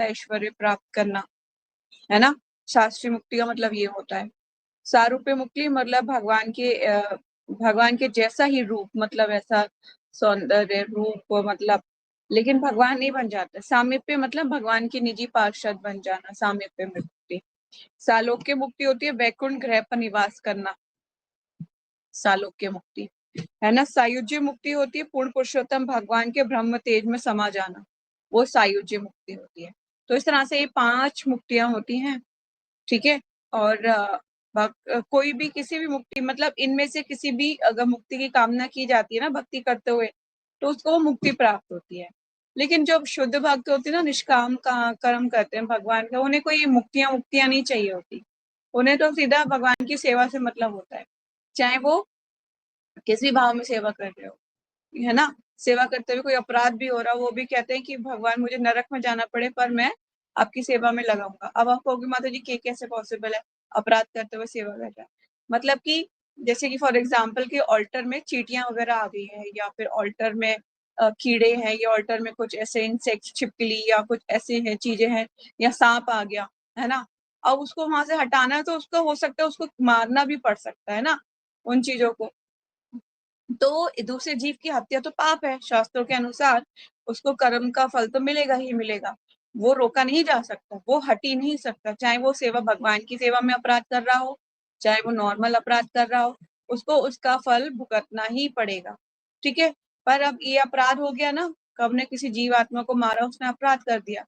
ऐश्वर्य प्राप्त करना, है ना। शास्त्रीय मुक्ति का मतलब ये होता है। सारूप्य मुक्ति मतलब भगवान के जैसा ही रूप, मतलब ऐसा सौंदर्य रूप, मतलब लेकिन भगवान नहीं बन जाता। सामीप्य मतलब भगवान की निजी पार्षद बन जाना, सामीप्य मुक्ति। सालोक्य मुक्ति होती है वैकुंठ ग्रह पर निवास करना, सालोक्य मुक्ति, है ना। सायुज्य मुक्ति होती है पूर्ण पुरुषोत्तम भगवान के ब्रह्म तेज में समा जाना, वो सायुज्य मुक्ति होती है। तो इस तरह से ये 5 मुक्तियां होती हैं, ठीक है। और कोई भी किसी भी मुक्ति, मतलब इनमें से किसी भी अगर मुक्ति की कामना की जाती है ना भक्ति करते हुए, तो उसको मुक्ति प्राप्त होती है। लेकिन जो शुद्ध भक्त होते हैं ना, निष्काम का कर्म करते हैं भगवान का, उन्हें कोई मुक्तियां नहीं चाहिए होती। उन्हें तो सीधा भगवान की सेवा से मतलब होता है, चाहे वो किस भी भाव में सेवा कर रहे हो, है ना। सेवा करते हुए कोई अपराध भी हो रहा, वो भी कहते हैं कि भगवान मुझे नरक में जाना पड़े पर मैं आपकी सेवा में लगाऊंगा। अब आप कहोगे माता जी के कैसे पॉसिबल है, अपराध करते हुए सेवा कर रहा है। मतलब कि जैसे कि फॉर एग्जाम्पल कि ऑल्टर में चींटियां वगैरह आ गई है, या फिर ऑल्टर में कीड़े हैं, या ऑल्टर में कुछ ऐसे इंसेक्ट, छिपकली या कुछ ऐसे है चीजें हैं, या सांप आ गया, है ना। अब उसको वहां से हटाना है तो उसको हो सकता है उसको मारना भी पड़ सकता है ना, उन चीजों को। तो दूसरे जीव की हत्या तो पाप है, शास्त्रों के अनुसार उसको कर्म का फल तो मिलेगा ही मिलेगा, वो रोका नहीं जा सकता, वो हट ही नहीं सकता, चाहे वो सेवा भगवान की सेवा में अपराध कर रहा हो, चाहे वो नॉर्मल अपराध कर रहा हो, उसको उसका फल भुगतना ही पड़ेगा, ठीक है। पर अब ये अपराध हो गया ना, कब ने किसी जीवात्मा को मारा, उसने अपराध कर दिया,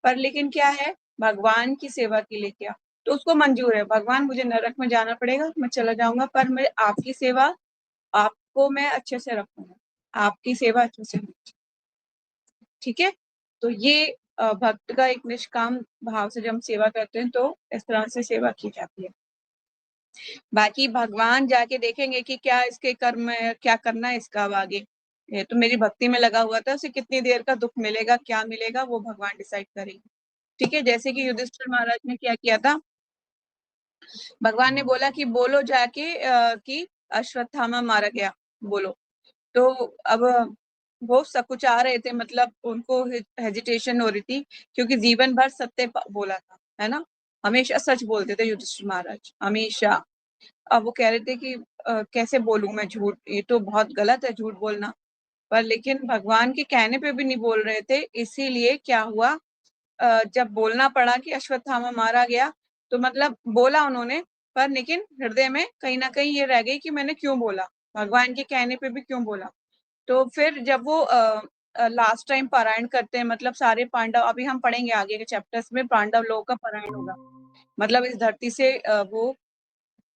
पर लेकिन क्या है, भगवान की सेवा के लिए क्या, तो उसको मंजूर है, भगवान मुझे नरक में जाना पड़ेगा, मैं चला जाऊंगा, पर मैं आपकी सेवा, आपको मैं अच्छे से रखूंगा, आपकी सेवा अच्छे से होगी, ठीक है। तो ये भक्त का एक निष्काम भाव से जब हम सेवा करते हैं तो इस तरह से सेवा की जाती है। बाकी भगवान जाके देखेंगे कि क्या इसके कर्म है, क्या करना है इसका अब आगे। ये तो मेरी भक्ति में लगा हुआ था, उसे कितनी देर का दुख मिलेगा, क्या मिलेगा, वो भगवान डिसाइड करेंगे, ठीक है। जैसे कि युधिष्ठिर महाराज ने क्या किया था, भगवान ने बोला कि बोलो जाके कि अश्वत्थामा मारा गया, बोलो। तो अब वो सकुचा रहे थे, मतलब उनको हेजिटेशन हो रही थी, क्योंकि जीवन भर सत्य बोला था, है ना, हमेशा सच बोलते थे युधिष्ठिर महाराज, हमेशा। अब वो कह रहे थे कि कैसे बोलूं मैं झूठ, ये तो बहुत गलत है झूठ बोलना, पर लेकिन भगवान के कहने पे भी नहीं बोल रहे थे, इसीलिए क्या हुआ, जब बोलना पड़ा कि अश्वत्थामा मारा गया, तो मतलब बोला उन्होंने, पर लेकिन हृदय में कहीं ना कहीं ये रह गई कि मैंने क्यों बोला, भगवान के कहने पे भी क्यों बोला। तो फिर जब वो लास्ट टाइम पारायण करते हैं, मतलब सारे पांडव, अभी हम पढ़ेंगे आगे के चैप्टर्स में, पांडव लोगों का पारायण होगा, मतलब इस धरती से वो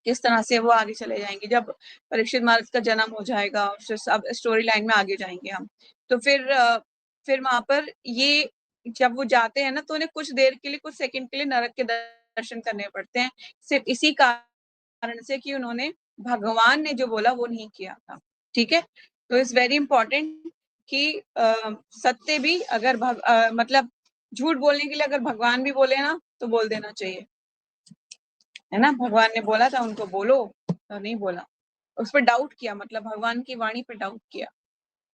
किस तरह से वो आगे चले जाएंगे, जब परीक्षित महाराज का जन्म हो जाएगा, और सब स्टोरी लाइन में आगे जाएंगे हम। तो फिर वहां पर ये जब वो जाते हैं ना, तो उन्हें कुछ देर के लिए, कुछ सेकंड के लिए नरक के दर्शन करने पड़ते हैं, सिर्फ इसी कारण से कि उन्होंने भगवान ने जो बोला वो नहीं किया था, ठीक है। तो इट्स वेरी इंपॉर्टेंट कि सत्य भी अगर मतलब झूठ बोलने के लिए अगर भगवान भी बोले ना, तो बोल देना चाहिए, है ना। भगवान ने बोला था उनको बोलो, तो नहीं बोला, उस पर डाउट किया, मतलब भगवान की वाणी पर डाउट किया।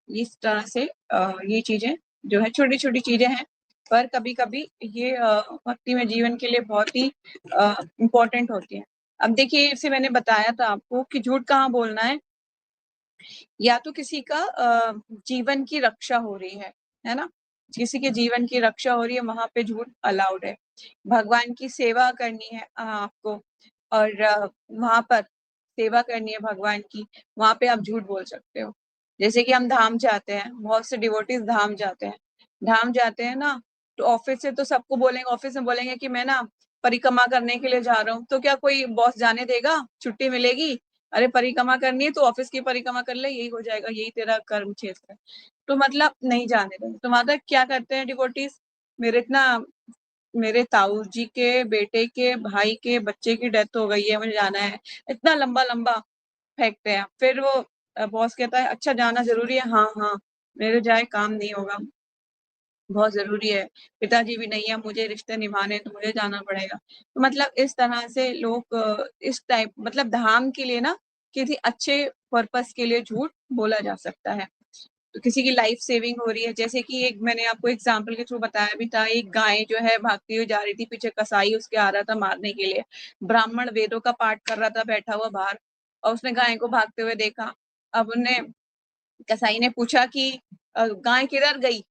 इस तरह से ये चीजें जो है छोटी छोटी चीजें हैं, पर कभी कभी ये भक्ति में जीवन के लिए बहुत ही इम्पोर्टेंट होती है। अब देखिए, इसे मैंने बताया था आपको कि झूठ कहाँ बोलना है, या तो किसी का जीवन की रक्षा हो रही है ना, किसी के जीवन की रक्षा हो रही है, वहां पे झूठ अलाउड है। भगवान की सेवा करनी है आपको, और वहां पर सेवा करनी है भगवान की, वहां पे आप झूठ बोल सकते हो। जैसे कि हम धाम जाते हैं, बहुत से डिवोटीज धाम जाते हैं, धाम जाते हैं ना, तो ऑफिस से तो सबको बोलेंगे, ऑफिस में बोलेंगे कि मैं ना परिक्रमा करने के लिए जा रहा हूँ, तो क्या कोई बॉस जाने देगा, छुट्टी मिलेगी, अरे परिक्रमा करनी है तो ऑफिस की परिक्रमा कर ले, यही हो जाएगा, यही तेरा कर्म क्षेत्र है, तो मतलब नहीं जाने देंगे। तो माता क्या करते हैं डिवोटीज, मेरे ताऊ जी के बेटे के भाई के बच्चे की डेथ हो गई है, मुझे जाना है, इतना लंबा लंबा फेंकते हैं। फिर वो बॉस कहता है अच्छा जाना जरूरी है, हाँ हाँ मेरे जाए काम नहीं होगा, बहुत जरूरी है, पिताजी भी नहीं है, मुझे रिश्ते निभाने, तो मुझे जाना पड़ेगा। तो मतलब इस तरह से लोग इस टाइप, मतलब धाम के लिए ना, किसी अच्छे पर्पस के लिए झूठ बोला जा सकता है। तो किसी की लाइफ सेविंग हो रही है। जैसे कि एक मैंने आपको एग्जाम्पल के थ्रू बताया भी था, एक गाय जो है भागती हुई जा रही थी, पीछे कसाई उसके आ रहा था मारने के लिए। ब्राह्मण वेदों का पाठ कर रहा था बैठा हुआ बाहर, और उसने गाय को भागते हुए देखा। अब उन्हें कसाई ने पूछा कि गाय किधर गई?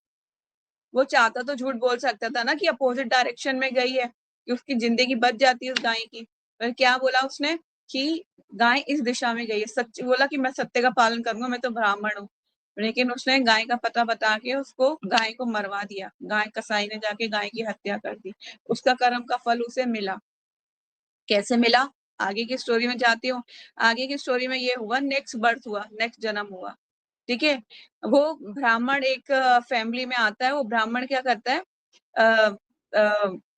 वो चाहता तो झूठ बोल सकता था ना कि अपोजिट डायरेक्शन में गई है, कि उसकी जिंदगी बच जाती है उस गाय की। पर क्या बोला उसने कि गाय इस दिशा में गई है। सच बोला कि मैं सत्य का पालन करूंगा, मैं तो ब्राह्मण हूँ। लेकिन उसने गाय का पता बता के उसको गाय को मरवा दिया। गाय कसाई ने जाके गाय की हत्या कर दी। उसका कर्म का फल उसे मिला। कैसे मिला? आगे की स्टोरी में जाती हूँ। आगे की स्टोरी में ये हुआ, नेक्स्ट बर्थ हुआ, नेक्स्ट जन्म हुआ। ठीक है, वो ब्राह्मण एक फैमिली में आता है। वो ब्राह्मण क्या करता है, अ,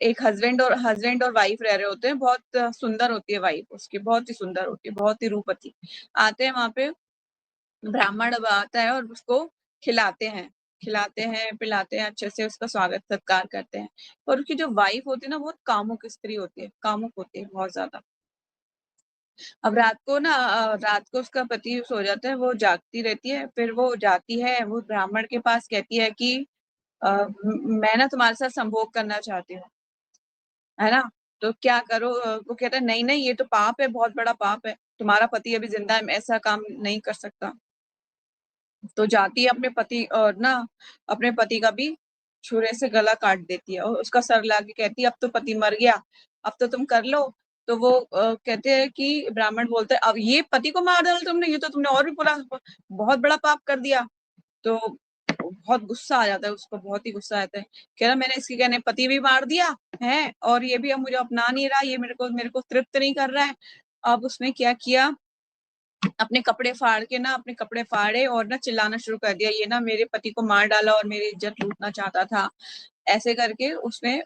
एक हस्बैंड और वाइफ रह रहे होते हैं। बहुत सुंदर होती है वाइफ उसकी, बहुत ही सुंदर होती है, बहुत ही रूपवती। आते हैं वहां पे, ब्राह्मण अब आता है और उसको खिलाते हैं पिलाते हैं, अच्छे से उसका स्वागत सत्कार करते हैं। और उसकी जो वाइफ होती है ना, बहुत कामुक स्त्री होती है, कामुक होती है बहुत ज्यादा। अब रात को उसका पति सो जाता है, वो जागती रहती है। फिर वो जाती है, वो ब्राह्मण के पास कहती है कि मैं ना तुम्हारे साथ संभोग करना चाहती हूँ, है ना? तो क्या करो? वो कहता है नहीं नहीं, ये तो पाप है, बहुत बड़ा पाप है, तुम्हारा पति अभी जिंदा है, ऐसा काम नहीं कर सकता। तो जाती है अपने पति और ना अपने पति का भी छुरे से गला काट देती है, और उसका सर लाके कहती है अब तो पति मर गया, अब तो तुम कर लो। तो वो कहते हैं कि ब्राह्मण बोलते हैं अब ये पति को मार डाला तुमने, ये तो तुमने और भी पूरा बहुत बड़ा पाप कर दिया। तो बहुत गुस्सा आ जाता है उसको, बहुत ही गुस्सा आता है। कह रहा मैंने इसके कहने पति भी मार दिया है, और ये भी अब मुझे अपना नहीं रहा, ये मेरे को तृप्त नहीं कर रहा है। अब उसने क्या किया, अपने कपड़े फाड़ के ना, अपने कपड़े फाड़े और ना चिल्लाना शुरू कर दिया, ये ना मेरे पति को मार डाला और मेरी इज्जत लूटना चाहता था। ऐसे करके उसने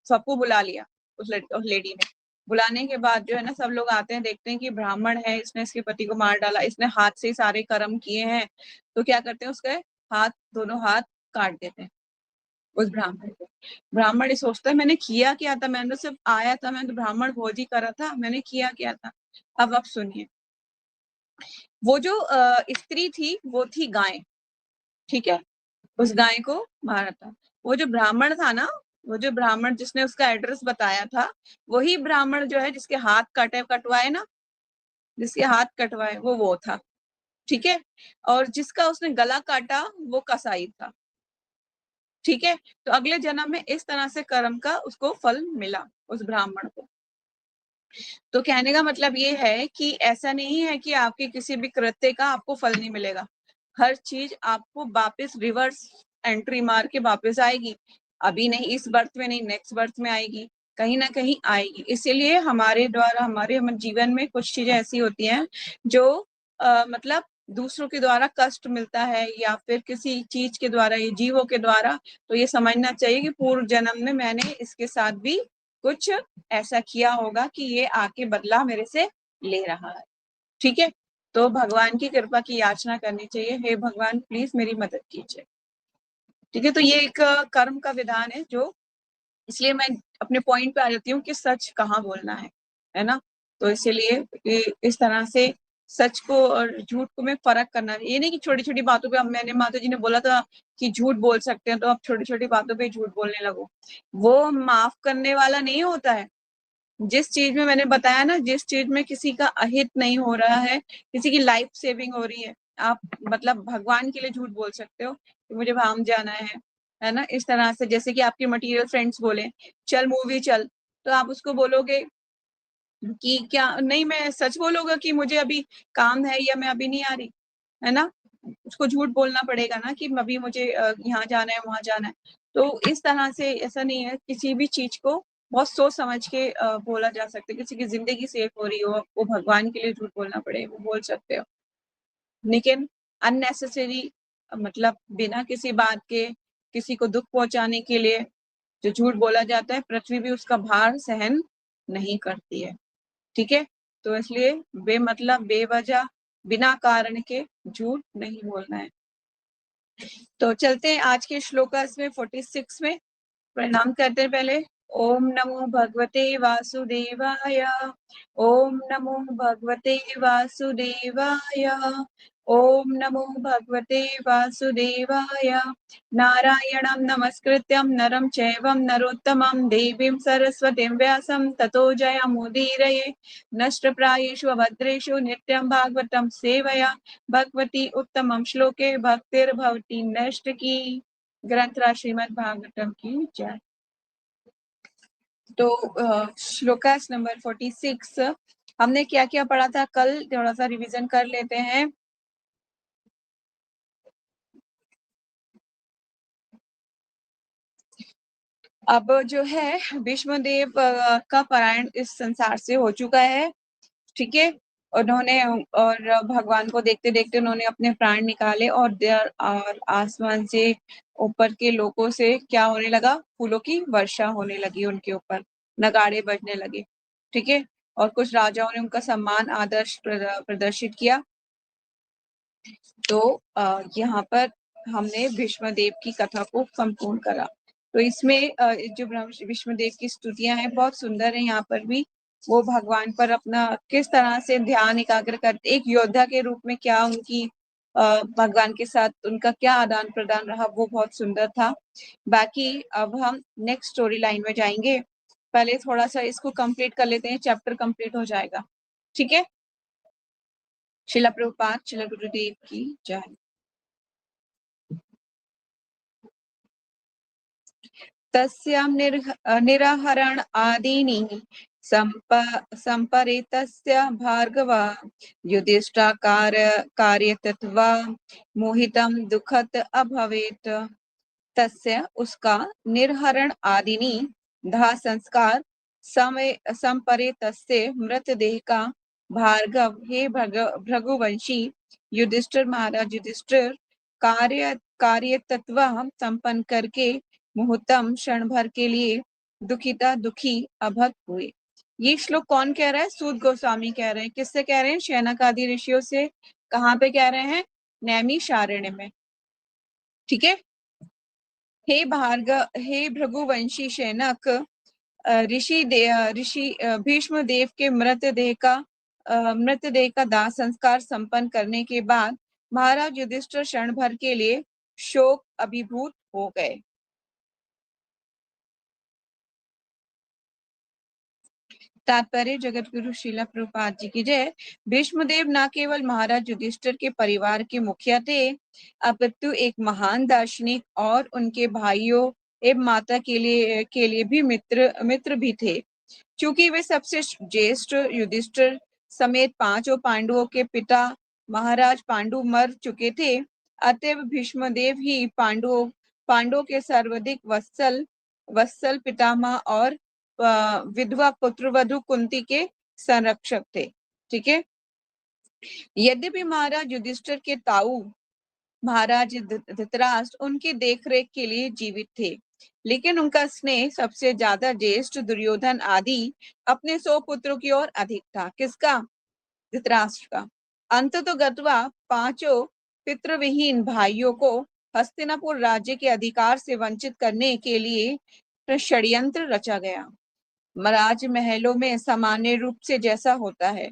सबको बुला लिया, उस लेडी ने। बुलाने के बाद जो है ना, सब लोग आते हैं, देखते हैं कि ब्राह्मण है, इसने इसके पति को मार डाला, इसने हाथ से सारे कर्म किए हैं। तो क्या करते हैं, उसके दोनों हाथ काट देते हैं उस ब्राह्मण को। ब्राह्मण ये सोचता है मैंने किया क्या था, मैंने तो सिर्फ आया था, मैंने तो ब्राह्मण भोज ही करा था, मैंने किया क्या था। अब आप सुनिए, वो जो स्त्री थी वो थी गाय, ठीक है? उस गाय को मारा था। वो जो ब्राह्मण था ना, वो जो ब्राह्मण जिसने उसका एड्रेस बताया था, वही ब्राह्मण जो है जिसके हाथ कटवाए ना, जिसके हाथ कटवाए वो था। ठीक है, और जिसका उसने गला काटा वो कसाई था। ठीक है, तो अगले जन्म में इस तरह से कर्म का उसको फल मिला उस ब्राह्मण को। तो कहने का मतलब ये है कि ऐसा नहीं है कि आपके किसी भी कृत्य का आपको फल नहीं मिलेगा। हर चीज आपको वापस रिवर्स एंट्री मार के वापस आएगी। अभी नहीं, इस बर्थ में नहीं, नेक्स्ट बर्थ में आएगी, कहीं ना कहीं आएगी। इसीलिए हमारे द्वारा हमारे जीवन में कुछ चीजें ऐसी होती हैं जो मतलब दूसरों के द्वारा कष्ट मिलता है, या फिर किसी चीज के द्वारा, ये जीवों के द्वारा। तो ये समझना चाहिए कि पूर्व जन्म में मैंने इसके साथ भी कुछ ऐसा किया होगा कि ये आके बदला मेरे से ले रहा है। ठीक है, तो भगवान की कृपा की याचना करनी चाहिए, हे भगवान प्लीज मेरी मदद कीजिए। ठीक है, तो ये एक कर्म का विधान है जो, इसलिए मैं अपने पॉइंट पे आ जाती हूँ कि सच कहाँ बोलना है ना? तो इसीलिए इस तरह से सच को और झूठ को में फर्क करना, ये नहीं कि छोटी छोटी बातों पे, अब मैंने माता जी ने बोला था कि झूठ बोल सकते हैं, तो अब छोटी छोटी बातों पे झूठ बोलने लगो। वो माफ करने वाला नहीं होता है। जिस चीज में मैंने बताया ना, जिस चीज में किसी का अहित नहीं हो रहा है, किसी की लाइफ सेविंग हो रही है, आप मतलब भगवान के लिए झूठ बोल सकते हो कि मुझे धाम जाना है ना? इस तरह से, जैसे कि आपके मटेरियल फ्रेंड्स बोले चल मूवी चल, तो आप उसको बोलोगे कि क्या नहीं, मैं सच बोलूंगा कि मुझे अभी काम है या मैं अभी नहीं आ रही, है ना? उसको झूठ बोलना पड़ेगा ना कि अभी मुझे यहाँ जाना है वहां जाना है। तो इस तरह से ऐसा नहीं है, किसी भी चीज को बहुत सोच समझ के बोला जा सकता है। किसी की जिंदगी सेफ हो रही हो, वो भगवान के लिए झूठ बोलना पड़े, वो बोल सकते हो। लेकिन अननेसेसरी, मतलब बिना किसी बात के किसी को दुख पहुंचाने के लिए जो झूठ बोला जाता है, पृथ्वी भी उसका भार सहन नहीं करती है। ठीक है, तो इसलिए बेमतलब बेवजह बिना कारण के झूठ नहीं बोलना है। तो चलते हैं आज के श्लोकास में 46 में। प्रणाम करते हैं पहले। ओम नमो भगवते वासुदेवाय। ओम नमो भगवते वासुदेवाय। ओम नमो भगवते वासुदेवाय। नारायणं नमस्कृत्यं नरं चैवं नरोत्तमं देवीं सरस्वतीं व्यासं ततो जयमुदीरये। नष्टप्रायेषु भद्रेषु नित्यं भागवतं सेवया भगवती उत्तमं श्लोके भक्तिर्भवति नष्ट की। ग्रंथराज श्रीमद् भागवतम की जय। तो श्लोकास नंबर 46 हमने क्या क्या पढ़ा था कल, थोड़ा सा रिवीजन कर लेते हैं। अब जो है भीष्मदेव का पलायन इस संसार से हो चुका है, ठीक है। उन्होंने और भगवान को देखते देखते उन्होंने अपने प्राण निकाले और आसमान से ऊपर के लोगों से क्या होने लगा, फूलों की वर्षा होने लगी उनके ऊपर, नगाड़े बजने लगे, ठीक है। और कुछ राजाओं ने उनका सम्मान आदर्श प्रदर्शित किया। तो यहाँ पर हमने भीष्मदेव की कथा को संपूर्ण करा। तो इसमें जो भीष्मदेव की स्तुतियां हैं बहुत सुंदर है। यहाँ पर भी वो भगवान पर अपना किस तरह से ध्यान एकाग्र करते, एक योद्धा के रूप में क्या उनकी भगवान के साथ उनका क्या आदान प्रदान रहा, वो बहुत सुंदर था। बाकी अब हम नेक्स्ट स्टोरी लाइन में जाएंगे, पहले थोड़ा सा इसको कंप्लीट कर लेते हैं, चैप्टर कंप्लीट हो जाएगा, ठीक है। शिला प्रभुपाद शिला गुरुदेव की जय। तस्यां निराहरण आदीनि संपरेतस्य भार्गव युधिष्ठिर कार्यतत्वा मोहितं दुखत अभवेत्। तस्य उसका निर्हरण आदिनी दाह संस्कार समय संपरे तस्य मृतदेह का भार्गव हे भृगुवंशी युधिष्ठिर महाराज युधिष्ठिर कार्य तत्व संपन्न करके मुहूर्तम क्षण भर के लिए दुखी अभक्त हुए। ये श्लोक कौन कह रहा है? सूत गोस्वामी कह रहे हैं। किससे कह रहे हैं? शौनक आदि ऋषियों से। कहाँ पे कह रहे हैं? नैमिषारण्य में, ठीक है। हे भृगुवंशी शौनक, ऋषि भीष्म देव के मृतदेह का दाह संस्कार संपन्न करने के बाद महाराज युधिष्ठिर क्षण भर के लिए शोक अभिभूत हो गए। तात्पर्य जगत गुरु श्रीला प्रभुपाद जी की जय। भीष्मदेव न केवल महाराज युधिष्ठिर के परिवार के मुखिया थे, अपितु एक महान दार्शनिक और उनके भाइयों एवं माता के लिए भी मित्र भी थे। चूंकि वे सबसे ज्येष्ठ युधिष्ठिर समेत पांचों पांडवों के पिता महाराज पांडु मर चुके थे, अतएव भीष्मदेव ही पांडवों के सर्वाधिक वत्सल पितामह और विधवा पुत्रवधु कुंती के संरक्षक थे, ठीक है। यद्यपि महाराज युधिष्ठिर के ताऊ महाराज धृतराष्ट्र उनकी देखरेख के लिए जीवित थे, लेकिन उनका स्नेह सबसे ज्यादा ज्येष्ठ दुर्योधन आदि अपने 100 पुत्रों की ओर अधिक था। किसका? धृतराष्ट्र का। अंततोगत्वा पांचों पितृविहीन भाइयों को हस्तिनापुर राज्य के अधिकार से वंचित करने के लिए षड्यंत्र रचा गया। राज महलों में सामान्य रूप से जैसा होता है,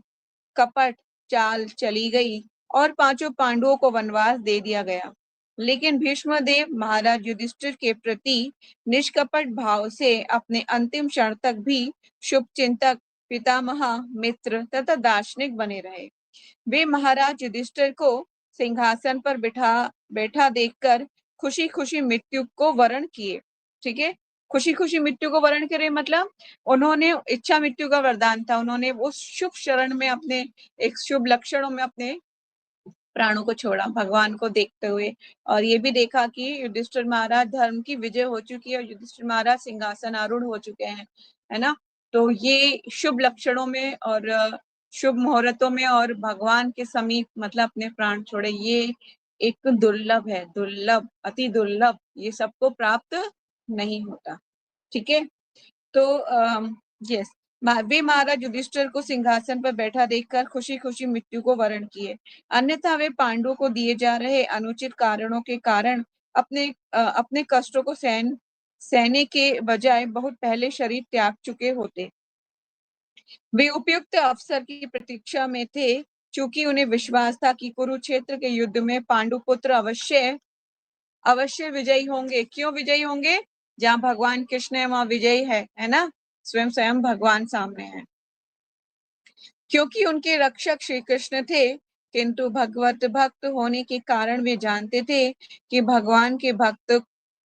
कपट चाल चली गई और पांचों पांडवों को वनवास दे दिया गया। लेकिन भीष्मदेव महाराज युधिष्ठिर के प्रति निष्कपट भाव से अपने अंतिम क्षण तक भी शुभ चिंतक, पितामह, मित्र तथा दार्शनिक बने रहे। वे महाराज युधिष्ठिर को सिंहासन पर बैठा देखकर खुशी खुशी मृत्यु को वरण किए, ठीक है। खुशी खुशी मृत्यु को वरण करे मतलब उन्होंने इच्छा मृत्यु का वरदान था, उन्होंने उस शुभ शरण में अपने एक शुभ लक्षणों में अपने प्राणों को छोड़ा भगवान को देखते हुए। और ये भी देखा कि युधिष्ठिर महाराज धर्म की विजय हो चुकी है और युधिष्ठिर महाराज सिंहासन आरूढ़ हो चुके हैं, है ना। तो ये शुभ लक्षणों में और शुभ मुहूर्तों में और भगवान के समीप मतलब अपने प्राण छोड़े, ये एक दुर्लभ है, दुर्लभ, अति दुर्लभ, ये सबको प्राप्त नहीं होता, ठीक है। तो यस, वे महाराज युधिष्ठिर को सिंहासन पर बैठा देखकर खुशी खुशी मृत्यु को वरण किए। अन्यथा वे पांडवों को दिए जा रहे अनुचित कारणों के कारण अपने कष्टों को सहने के बजाय बहुत पहले शरीर त्याग चुके होते। वे उपयुक्त अवसर की प्रतीक्षा में थे चूंकि उन्हें विश्वास था कि कुरुक्षेत्र के युद्ध में पांडुपुत्र अवश्य विजयी होंगे। क्यों विजयी होंगे? जहां भगवान कृष्ण है वहां विजयी है ना, स्वयं भगवान सामने है। क्योंकि उनके रक्षक श्री कृष्ण थे, किंतु भगवत भक्त होने के कारण वे जानते थे कि भगवान के भक्त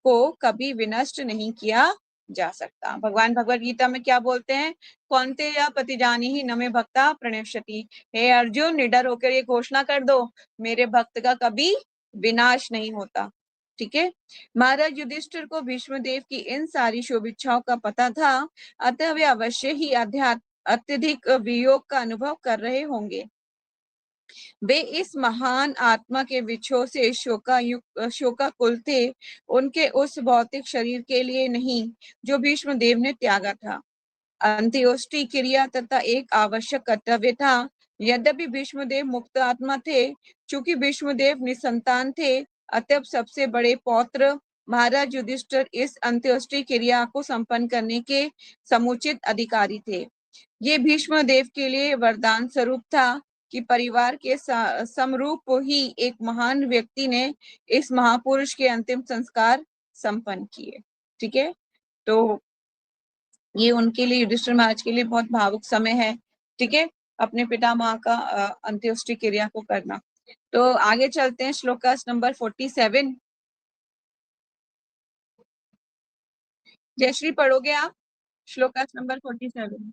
को कभी विनष्ट नहीं किया जा सकता। भगवान भगवत गीता में क्या बोलते हैं? कौन्ते या पतिजानी ही नमे भक्ता प्रणश्यति। हे अर्जुन, निडर होकर ये घोषणा कर दो, मेरे भक्त का कभी विनाश नहीं होता। ठीक है। महाराज युधिष्ठिर को भीष्मदेव की इन सारी शुभ इच्छाओं का पता था, अतः वे अवश्य ही अत्यधिक वियोग का अनुभव कर रहे होंगे। वे इस महान आत्मा के विछोह से शोकाकुल थे, उनके उस भौतिक शरीर के लिए नहीं जो भीष्मदेव ने त्यागा था। अंत्योष्टि क्रिया तथा एक आवश्यक कर्तव्य था। यद्यपि भीष्मदेव मुक्त आत्मा थे, चूंकि भीष्मदेव निसंतान थे, अतः सबसे बड़े पौत्र महाराज युधिष्ठिर इस अंत्योष्टि क्रिया को संपन्न करने के समुचित अधिकारी थे। ये भीष्मदेव के लिए वरदान स्वरूप था कि परिवार के समरूप ही एक महान व्यक्ति ने इस महापुरुष के अंतिम संस्कार संपन्न किए। ठीक है। तो ये उनके लिए, युधिष्ठिर महाराज के लिए बहुत भावुक समय है। ठीक है, अपने पितामह का अंत्येष्टि क्रिया को करना। तो आगे चलते हैं, श्लोकास नंबर 47। जयश्री पढ़ोगे आप shlokas number 47?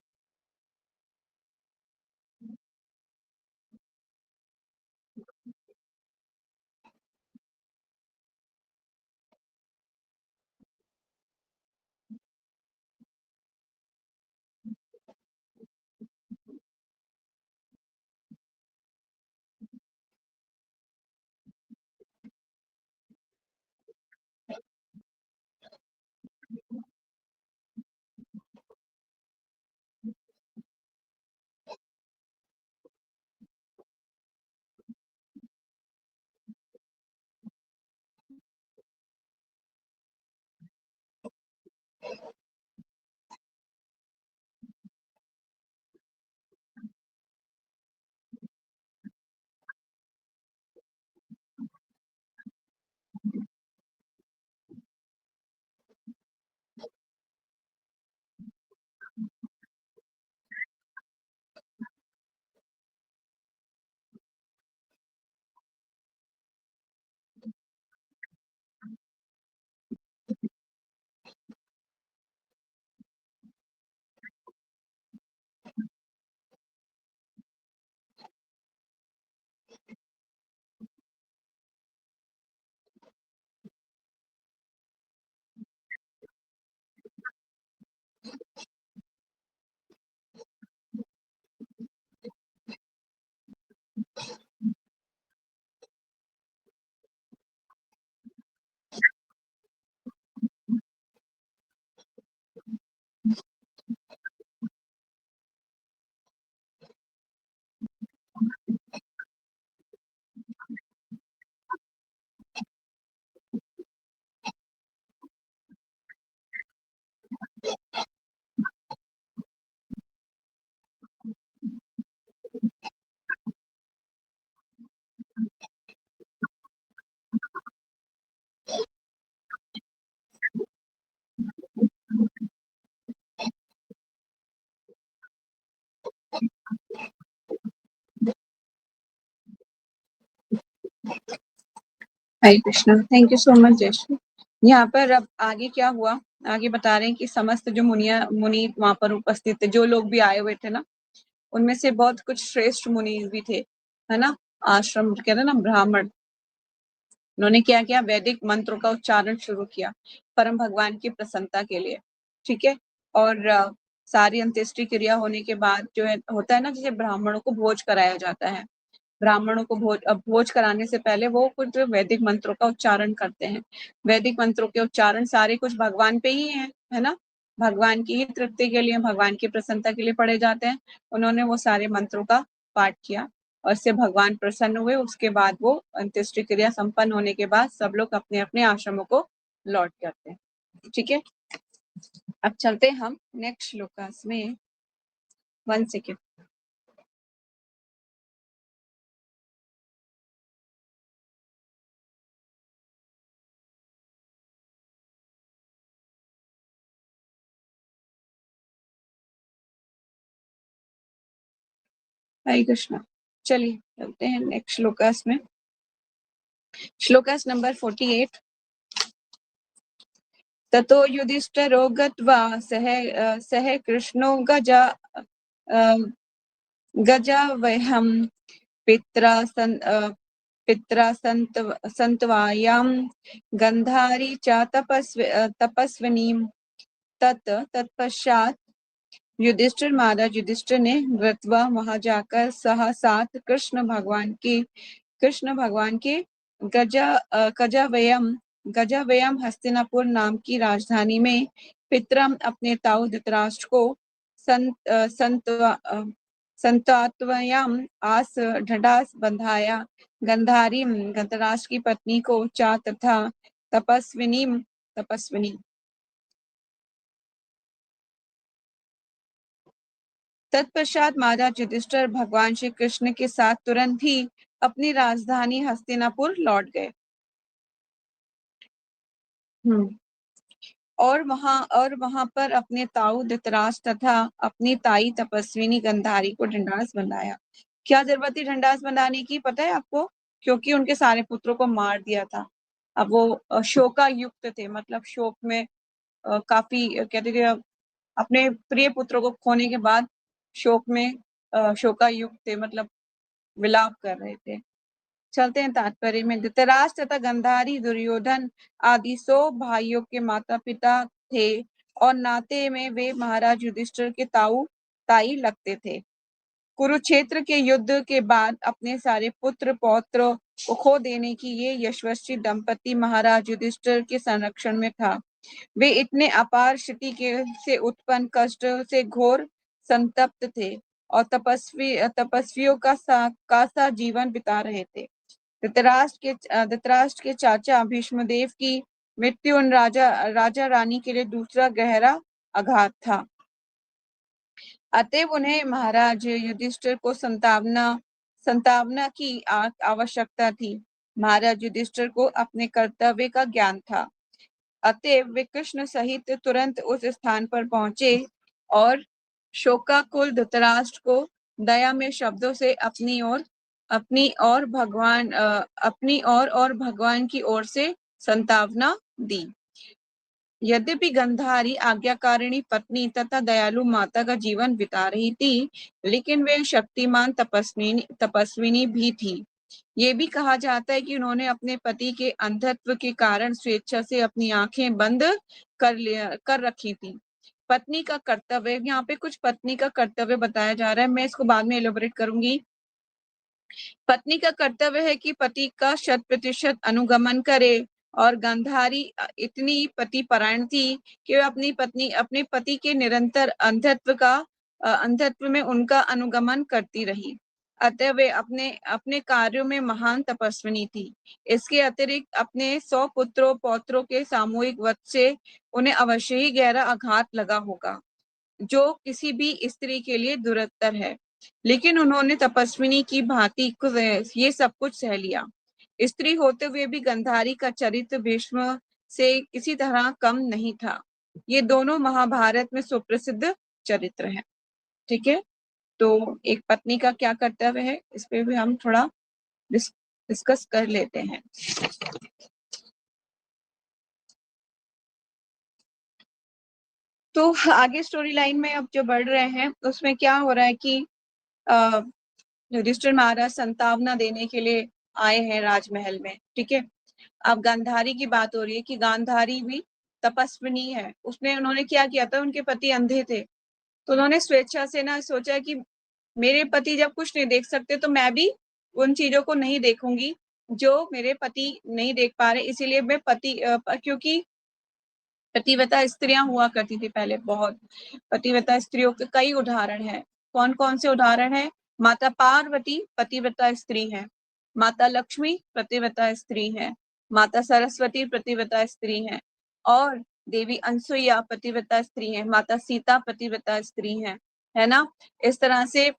Hare Krishna, thank you so much Jayashree. यहाँ पर अब आगे क्या हुआ, आगे बता रहे हैं कि समस्त जो मुनि वहां पर उपस्थित थे, जो लोग भी आए हुए थे ना, उनमें से बहुत कुछ श्रेष्ठ मुनि भी थे, है ना, आश्रम कहते हैं ना, ब्राह्मण। उन्होंने क्या किया, वैदिक मंत्रों का उच्चारण शुरू किया परम भगवान की प्रसन्नता के लिए। ठीक है। और सारी अंत्येष्टि क्रिया होने के बाद जो है होता है ना, जैसे ब्राह्मणों को भोज कराया जाता है, ब्राह्मणों को भोज कराने से पहले वो कुछ वैदिक मंत्रों का उच्चारण करते हैं। वैदिक मंत्रों के उच्चारण सारे कुछ भगवान पे ही है ना, भगवान की ही तृप्ति के लिए, भगवान की प्रसन्नता के लिए पढ़े जाते हैं। उन्होंने वो सारे मंत्रों का पाठ किया और इससे भगवान प्रसन्न हुए। उसके बाद वो अंत्येष्टि क्रिया संपन्न होने के बाद सब लोग अपने अपने आश्रमों को लौट जाते हैं। ठीक है। अब चलते हैं हम नेक्स्ट श्लोकास में। 1 सेकेंड। हरे कृष्णा। चलिए चलते हैं नेक्स्ट श्लोकास में। श्लोकास नंबर 48। ततो युधिष्ठिरो गत्वा सह कृष्णो गजावहं पित्रा सन्तवायां गन्धारी च तपस्विनीं। तत्पश्चात युधिष्ठिर महाराज युधिष्ठिर ने गत्वा वहां जाकर सह साथ कृष्ण भगवान के गजावयम हस्तिनापुर नाम की राजधानी में पितरम अपने ताऊ धृतराष्ट्र को संतात्वयाम आस ढंढास बंधाया। गंधारी धृतराष्ट्र की पत्नी को चा तथा तपस्विनी। तत्पश्चात महाराज युधिष्ठिर भगवान श्री कृष्ण के साथ तुरंत ही अपनी राजधानी हस्तिनापुर लौट गए। और वहां पर अपने ताऊ धृतराष्ट्र तथा अपनी ताई तपस्विनी गंधारी को ढंढास बंधाया। क्या जरूरत थी ढंढास बंधाने की, पता है आपको? क्योंकि उनके सारे पुत्रों को मार दिया था। अब वो शोकायुक्त थे, मतलब शोक में काफी कहते थे, अपने प्रिय पुत्रों को खोने के बाद शोक में शोकायुक्त थे, मतलब विलाप कर रहे थे। चलते हैं तात्पर्य में। धृतराष्ट्र तथा गंधारी दुर्योधन आदि 100 भाइयों के माता पिता थे और नाते में वे महाराज युधिष्ठिर के ताई लगते थे। कुरुक्षेत्र के युद्ध के बाद अपने सारे पुत्र पौत्र को खो देने की ये यशस्वी दंपति महाराज युधिष्ठिर के संरक्षण में था। वे इतने अपार स्थिति से उत्पन्न कष्ट से घोर संतप्त थे और तपस्वियों का सा जीवन बिता रहे थे। धृतराष्ट्र के चाचा भीष्मदेव की मृत्यु उन राजा रानी के लिए दूसरा गहरा आघात था। अतएव उन्हें महाराज युधिष्ठिर को संतावना की आवश्यकता थी। महाराज युधिष्ठिर को अपने कर्तव्य का ज्ञान था। अतएव वे कृष्ण सहित तुरंत उस स्थान पर पहुंचे और शोकाकुल धृतराष्ट्र को दया में शब्दों से अपनी और भगवान की ओर से संतावना दी। यद्यपि गंधारी आज्ञाकारिणी पत्नी तथा दयालु माता का जीवन बिता रही थी, लेकिन वे शक्तिमान तपस्विनी भी थी। ये भी कहा जाता है कि उन्होंने अपने पति के अंधत्व के कारण स्वेच्छा से अपनी आंखें बंद कर रखी थी। पत्नी का कर्तव्य, यहाँ पे कुछ पत्नी का कर्तव्य बताया जा रहा है, मैं इसको बाद में एलोबरेट करूंगी। पत्नी का कर्तव्य है कि पति का 100% अनुगमन करे और गंधारी इतनी पतिपरायण थी कि वह अपने पति के निरंतर अंधत्व में उनका अनुगमन करती रही। अतः वे अपने कार्यों में महान तपस्विनी थी। इसके अतिरिक्त अपने 100 पुत्रों पौत्रों के सामूहिक वध से उन्हें अवश्य ही गहरा आघात लगा होगा, जो किसी भी स्त्री के लिए दुरत्तर है। लेकिन उन्होंने तपस्विनी की भांति ये सब कुछ सह लिया। स्त्री होते हुए भी गंधारी का चरित्र भीष्म से किसी तरह कम नहीं था। ये दोनों महाभारत में सुप्रसिद्ध चरित्र हैं। ठीक है, तो एक पत्नी का क्या कर्तव्य है, इस पे भी हम थोड़ा डिस्कस कर लेते हैं। तो आगे स्टोरी लाइन में अब जो बढ़ रहे हैं उसमें क्या हो रहा है कि युधिष्ठिर महाराज संतावना देने के लिए आए हैं राजमहल में। ठीक है, अब गांधारी की बात हो रही है कि गांधारी भी तपस्विनी है। उन्होंने क्या किया था, उनके पति अंधे थे, तो उन्होंने स्वेच्छा से ना सोचा कि मेरे पति जब कुछ नहीं देख सकते तो मैं भी उन चीजों को नहीं देखूंगी जो मेरे पति नहीं देख पा रहे। इसीलिए मैं क्योंकि पतिव्रता स्त्रियां हुआ करती थी पहले, बहुत पतिव्रता स्त्रियों के कई उदाहरण हैं। कौन कौन से उदाहरण हैं? माता पार्वती पतिव्रता स्त्री है, माता लक्ष्मी पतिव्रता स्त्री है, माता सरस्वती पतिव्रता स्त्री है, और देवी अनसुईया पतिव्रता स्त्री है, माता सीता पतिव्रता स्त्री है ना। इस तरह से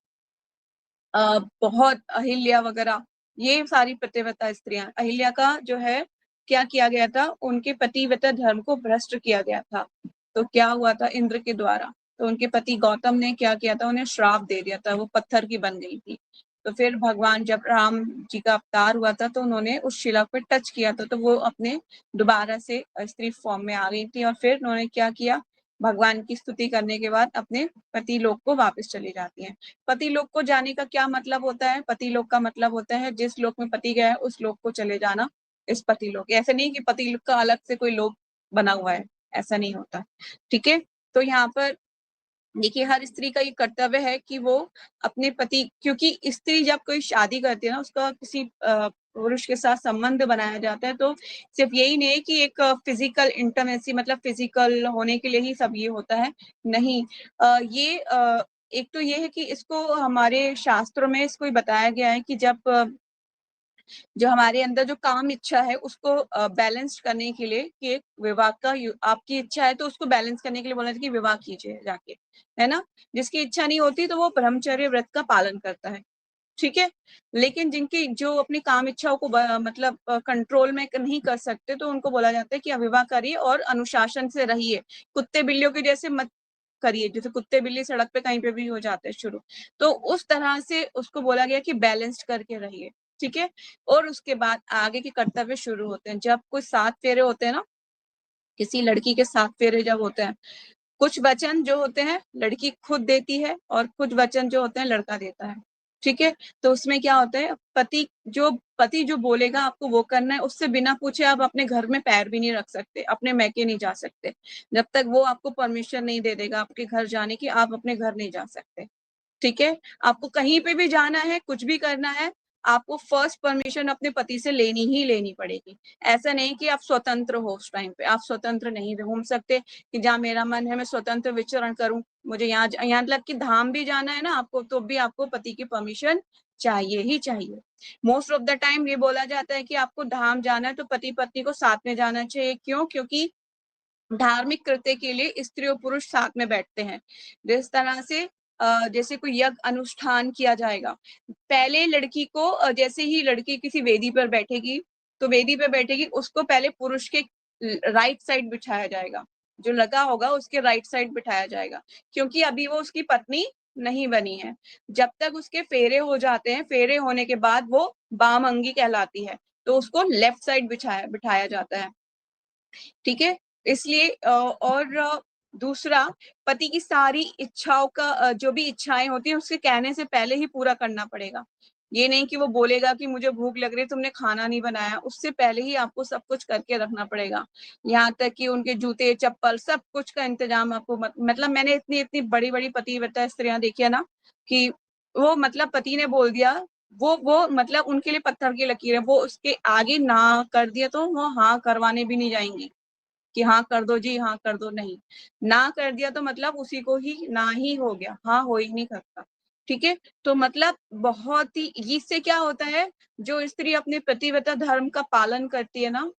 बहुत अहिल्या वगैरह, ये सारी पतिव्रता स्त्रियां। अहिल्या का जो है क्या किया गया था, उनके पतिव्रता धर्म को भ्रष्ट किया गया था। तो क्या हुआ था, इंद्र के द्वारा। तो उनके पति गौतम ने क्या किया था, उन्हें श्राप दे दिया था, वो पत्थर की बन गई थी। तो फिर भगवान जब राम जी का अवतार हुआ था तो उन्होंने उस शिला पे टच किया था, तो वो अपने दोबारा से स्त्री फॉर्म में आ गई थी, और फिर उन्होंने क्या किया, भगवान की स्तुति करने के बाद अपने पति लोक को वापस चली जाती हैं। पति लोक को जाने का क्या मतलब होता है, पति लोक का मतलब होता है जिस लोक में पति गया है उस लोक को चले जाना, इस पति लोक। ऐसे नहीं कि पति लोक का अलग से कोई लोक बना हुआ है, ऐसा नहीं होता। ठीक है, तो यहाँ पर देखिए हर स्त्री का ये कर्तव्य है कि वो अपने पति, क्योंकि स्त्री जब कोई शादी करती है ना, उसका किसी पुरुष के साथ संबंध बनाया जाता है, तो सिर्फ यही नहीं है कि एक फिजिकल इंटरमेसी, मतलब फिजिकल होने के लिए ही सब ये होता है, नहीं। ये एक तो ये है कि इसको हमारे शास्त्रों में इसको बताया गया है कि जब जो हमारे अंदर जो काम इच्छा है उसको बैलेंस करने के लिए, कि एक विवाह का आपकी इच्छा है तो उसको बैलेंस करने के लिए बोला था कि विवाह कीजिए जाके, है ना। जिसकी इच्छा नहीं होती तो वो ब्रह्मचर्य व्रत का पालन करता है, ठीक है। लेकिन जिनकी जो अपनी काम इच्छाओं को मतलब कंट्रोल में नहीं कर सकते, तो उनको बोला जाता है कि अविवाह करिए और अनुशासन से रहिए, कुत्ते बिल्लियों के जैसे मत करिए, जैसे कुत्ते बिल्ली सड़क पे कहीं पे भी हो जाते हैं शुरू, तो उस तरह से उसको बोला गया कि बैलेंस्ड करके रहिए, ठीक है। और उसके बाद आगे के कर्तव्य शुरू होते हैं। जब कोई 7 फेरे होते हैं ना, किसी लड़की के 7 फेरे जब होते हैं, कुछ वचन जो होते हैं लड़की खुद देती है और कुछ वचन जो होते हैं लड़का देता है, ठीक है। तो उसमें क्या होता है, पति जो बोलेगा आपको वो करना है, उससे बिना पूछे आप अपने घर में पैर भी नहीं रख सकते, अपने मैके नहीं जा सकते, जब तक वो आपको परमिशन नहीं दे देगा आपके घर जाने की, आप अपने घर नहीं जा सकते, ठीक है। आपको कहीं पे भी जाना है, कुछ भी करना है, आपको फर्स्ट परमिशन अपने पति से लेनी ही लेनी पड़ेगी। ऐसा नहीं कि आप स्वतंत्र हो, उस टाइम पे आप स्वतंत्र नहीं घूम सकते कि जहाँ मेरा मन है मैं स्वतंत्र विचरण करूं, मुझे यहाँ तक कि धाम भी जाना है ना आपको, तो भी आपको पति की परमिशन चाहिए ही चाहिए। मोस्ट ऑफ द टाइम ये बोला जाता है कि आपको धाम जाना है तो पति पत्नी को साथ में जाना चाहिए। क्यों? क्योंकि धार्मिक कृत्य के लिए स्त्री और पुरुष साथ में बैठते हैं। जिस तरह से जैसे कोई यज्ञ अनुष्ठान किया जाएगा, पहले लड़की को जैसे ही लड़की किसी वेदी पर बैठेगी, तो वेदी पर बैठेगी, उसको पहले पुरुष के राइट साइड बिठाया जाएगा, जो लगा होगा उसके राइट साइड बिठाया जाएगा, क्योंकि अभी वो उसकी पत्नी नहीं बनी है। जब तक उसके फेरे हो जाते हैं, फेरे होने के बाद वो वाम अंगी कहलाती है, तो उसको लेफ्ट साइड बिठाया जाता है, ठीक है। इसलिए और दूसरा, पति की सारी इच्छाओं का जो भी इच्छाएं होती है उसके कहने से पहले ही पूरा करना पड़ेगा। ये नहीं कि वो बोलेगा कि मुझे भूख लग रही है, तुमने खाना नहीं बनाया, उससे पहले ही आपको सब कुछ करके रखना पड़ेगा। यहाँ तक कि उनके जूते चप्पल सब कुछ का इंतजाम आपको मतलब मैंने इतनी इतनी बड़ी बड़ी पतिव्रता स्त्रियां देखी है ना, कि वो मतलब पति ने बोल दिया, वो मतलब उनके लिए पत्थर की लकीर है, वो उसके आगे ना कर दिया तो वो हाँ करवाने भी नहीं जाएंगी कि हाँ कर दो जी, हाँ कर दो, नहीं। ना कर दिया तो मतलब उसी को ही ना ही हो गया, हाँ हो ही नहीं सकता, ठीक है। तो मतलब बहुत ही, इससे क्या होता है, जो स्त्री अपने पतिव्रता धर्म का पालन करती है ना,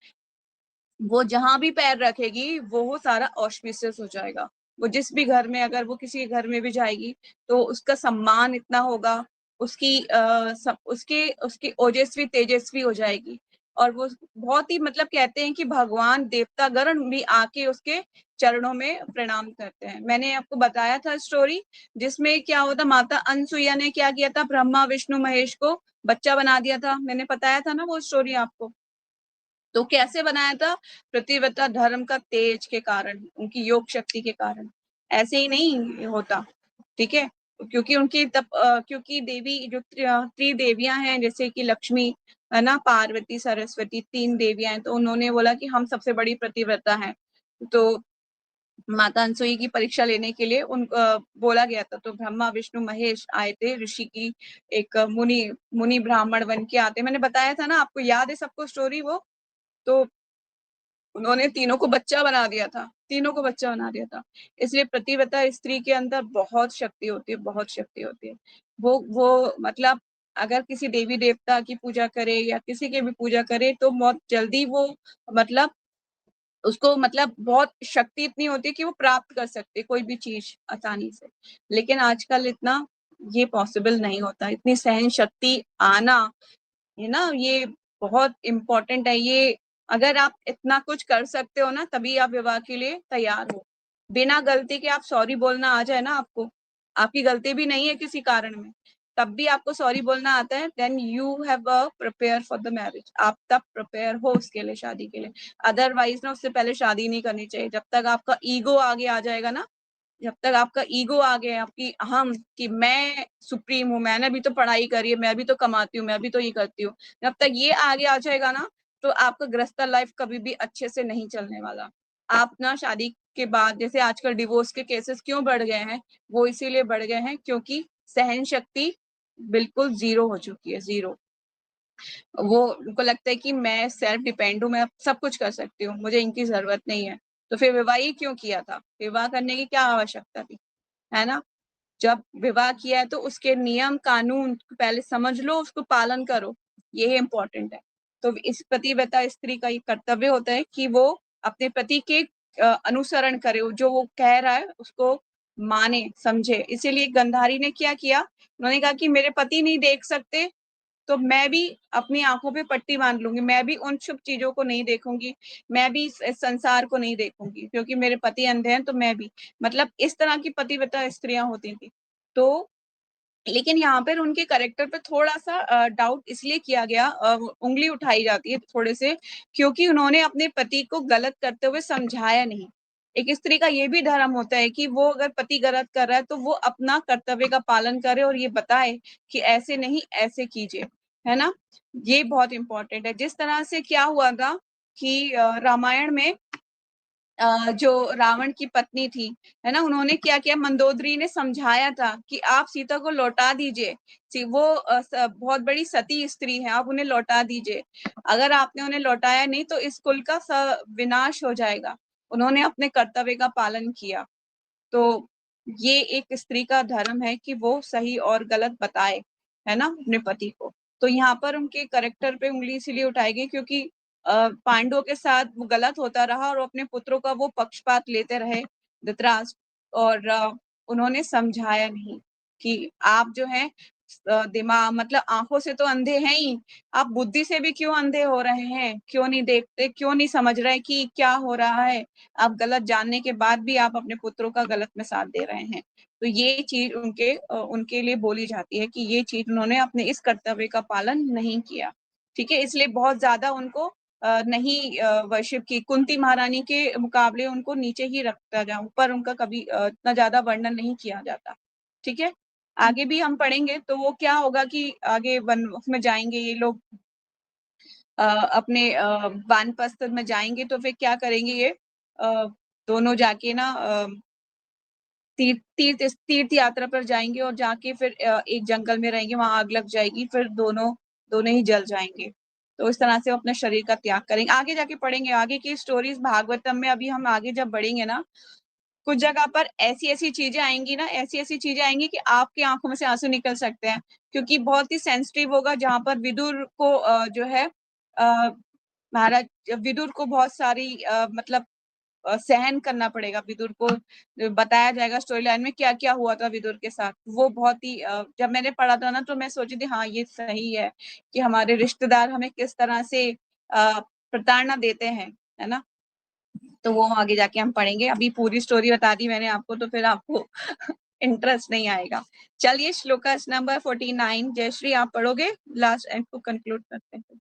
वो जहां भी पैर रखेगी वो सारा ऑस्पिशियस हो जाएगा। वो जिस भी घर में, अगर वो किसी घर में भी जाएगी तो उसका सम्मान इतना होगा, उसकी उसके उसकी ओजस्वी तेजस्वी हो जाएगी। और वो बहुत ही, मतलब कहते हैं कि भगवान देवतागण भी आके उसके चरणों में प्रणाम करते हैं। मैंने आपको बताया था स्टोरी, जिसमें क्या होता, माता अनसुईया ने क्या किया था, ब्रह्मा विष्णु महेश को बच्चा बना दिया था, मैंने बताया था ना वो स्टोरी आपको। तो कैसे बनाया था, पतिव्रता धर्म का तेज के कारण, उनकी योग शक्ति के कारण, ऐसे ही नहीं होता, ठीक है। क्योंकि उनकी क्योंकि देवी जो त्रिदेवियां हैं, जैसे कि लक्ष्मी है ना, पार्वती सरस्वती, 3 देवियां हैं, तो उन्होंने बोला कि हम सबसे बड़ी पतिव्रता हैं। तो माता अनसुई की परीक्षा लेने के लिए उन बोला गया था, तो ब्रह्मा विष्णु महेश आए थे, ऋषि की एक मुनि मुनि ब्राह्मण बन के आते, मैंने बताया था ना आपको, याद है सबको स्टोरी वो। तो उन्होंने तीनों को बच्चा बना दिया था, तीनों को बच्चा बना दिया था। इसलिए प्रतिव्रता स्त्री के अंदर बहुत शक्ति होती है, बहुत शक्ति होती है। वो मतलब अगर किसी देवी देवता की पूजा करे या किसी की भी पूजा करे तो बहुत जल्दी वो, मतलब उसको, मतलब बहुत शक्ति इतनी होती है कि वो प्राप्त कर सकते कोई भी चीज आसानी से। लेकिन आजकल इतना ये पॉसिबल नहीं होता, इतनी सहन शक्ति आना है ना, ये बहुत इम्पोर्टेंट है ये। अगर आप इतना कुछ कर सकते हो ना, तभी आप विवाह के लिए तैयार हो। बिना गलती के आप सॉरी बोलना आ जाए ना आपको, आपकी गलती भी नहीं है किसी कारण में, तब भी आपको सॉरी बोलना आता है, then you have prepare for the marriage. आप तब प्रिपेयर हो उसके लिए, शादी के लिए। अदरवाइज ना उससे पहले शादी नहीं करनी चाहिए। जब तक आपका ईगो आगे आ जाएगा ना, जब तक आपका ईगो आ गया, आपकी अहम कि मैं सुप्रीम हूँ, मैंने भी तो पढ़ाई करी है, मैं भी तो कमाती हूँ, मैं भी तो ये करती हूँ, जब तक ये आगे आ जाएगा ना, तो आपका गृहस्थ लाइफ कभी भी अच्छे से नहीं चलने वाला। आप ना शादी के बाद, जैसे आजकल डिवोर्स के केसेस क्यों बढ़ गए हैं, वो इसीलिए बढ़ गए हैं क्योंकि सहन शक्ति बिल्कुल जीरो हो चुकी है, जीरो। वो उनको लगता है कि मैं सेल्फ डिपेंड हूँ, मैं सब कुछ कर सकती हूँ, मुझे इनकी जरूरत नहीं है। तो फिर विवाह ही क्यों किया था, विवाह करने की क्या आवश्यकता थी, है ना? जब विवाह किया है तो उसके नियम कानून पहले समझ लो, उसको पालन करो, ये इम्पोर्टेंट है। तो इस पतिव्रता स्त्री का ये कर्तव्य होता है कि वो अपने पति के अनुसरण करे, जो वो कह रहा है उसको माने, समझे। इसीलिए गंधारी ने क्या किया, उन्होंने कहा कि मेरे पति नहीं देख सकते, तो मैं भी अपनी आंखों पे पट्टी बांध लूंगी, मैं भी उन शुभ चीजों को नहीं देखूंगी, मैं भी इस संसार को नहीं देखूंगी, क्योंकि मेरे पति अंधे हैं तो मैं भी। मतलब इस तरह की पतिव्रता स्त्रियां होती थी। तो लेकिन यहाँ पर उनके कैरेक्टर पे थोड़ा सा डाउट इसलिए किया गया, उंगली उठाई जाती है थोड़े से, क्योंकि उन्होंने अपने पति को गलत करते हुए समझाया नहीं। एक स्त्री का ये भी धर्म होता है कि वो अगर पति गलत कर रहा है तो वो अपना कर्तव्य का पालन करे और ये बताए कि ऐसे नहीं, ऐसे कीजिए, है ना? ये बहुत इंपॉर्टेंट है। जिस तरह से क्या हुआ था कि रामायण में जो रावण की पत्नी थी, है ना, उन्होंने क्या किया, मंदोदरी ने समझाया था कि आप सीता को लौटा दीजिए, वो बहुत बड़ी सती स्त्री है, आप उन्हें लौटा दीजिए। अगर आपने उन्हें लौटाया नहीं तो इस कुल का विनाश हो जाएगा। उन्होंने अपने कर्तव्य का पालन किया। तो ये एक स्त्री का धर्म है कि वो सही और गलत बताए, है ना, अपने पति को। तो यहाँ पर उनके करेक्टर पे उंगली इसीलिए उठाई गई क्योंकि पांडवों के साथ वो गलत होता रहा और अपने पुत्रों का वो पक्षपात लेते रहे धृतराष्ट्र, और उन्होंने समझाया नहीं कि आप जो है दिमाग मतलब आंखों से तो अंधे हैं ही, आप बुद्धि से भी क्यों अंधे हो रहे हैं, क्यों नहीं देखते, क्यों नहीं समझ रहे कि क्या हो रहा है। आप गलत जानने के बाद भी आप अपने पुत्रों का गलत में साथ दे रहे हैं। तो ये चीज उनके लिए बोली जाती है कि ये चीज उन्होंने अपने इस कर्तव्य का पालन नहीं किया। ठीक है, इसलिए बहुत ज्यादा उनको नहीं वर्शिप की, कुंती महारानी के मुकाबले उनको नीचे ही रखता जाऊं, ऊपर उनका कभी इतना ज्यादा वर्णन नहीं किया जाता। ठीक है, आगे भी हम पढ़ेंगे तो वो क्या होगा कि आगे वन में जाएंगे ये लोग, अपने वानप्रस्थ में जाएंगे तो फिर क्या करेंगे ये दोनों जाके ना तीर्थ तीर्थ तीर्थ यात्रा पर जाएंगे और जाके फिर एक जंगल में रहेंगे, वहां आग लग जाएगी, फिर दोनों दोनों ही जल जाएंगे। तो इस तरह से वो अपने शरीर का त्याग करेंगे। आगे जाके पढ़ेंगे आगे की स्टोरीज भागवतम में। अभी हम आगे जब बढ़ेंगे ना, कुछ जगह पर ऐसी ऐसी चीजें आएंगी ना, ऐसी ऐसी चीजें आएंगी कि आपकी आंखों में से आंसू निकल सकते हैं, क्योंकि बहुत ही सेंसिटिव होगा, जहां पर विदुर को जो है महाराज विदुर को बहुत सारी मतलब सहन करना पड़ेगा विदुर को। बताया जाएगा स्टोरी लाइन में क्या क्या हुआ था विदुर के साथ। वो बहुत ही जब मैंने पढ़ा था ना तो मैं सोची थी हाँ ये सही है कि हमारे रिश्तेदार हमें किस तरह से प्रताड़ना देते हैं, है ना। तो वो आगे जाके हम पढ़ेंगे। अभी पूरी स्टोरी बता दी मैंने आपको तो फिर आपको इंटरेस्ट नहीं आएगा। चलिए श्लोका नंबर 49 जयश्री आप पढ़ोगे, लास्ट एंड को कंक्लूड करते हैं।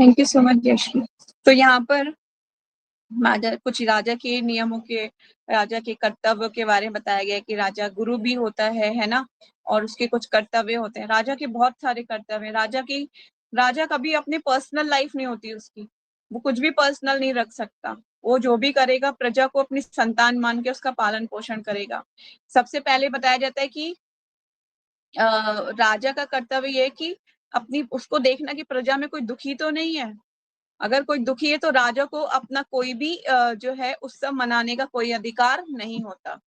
Thank you so much Yashvi. तो यहाँ पर कुछ राजा के नियमों के, राजा के कर्तव्य के बारे में बताया गया कि राजा गुरु भी होता है ना, और उसके कुछ कर्तव्य होते हैं। राजा के बहुत सारे कर्तव्य हैं। राजा कभी अपनी पर्सनल लाइफ नहीं होती उसकी, वो कुछ भी पर्सनल नहीं रख सकता। वो जो भी करेगा प्रजा को अपनी संतान मान के उसका पालन पोषण करेगा। सबसे पहले बताया जाता है कि राजा का कर्तव्य ये है कि अपनी उसको देखना कि प्रजा में कोई दुखी तो नहीं है। अगर कोई दुखी है तो राजा को अपना कोई भी जो है उत्सव मनाने का कोई अधिकार नहीं होता।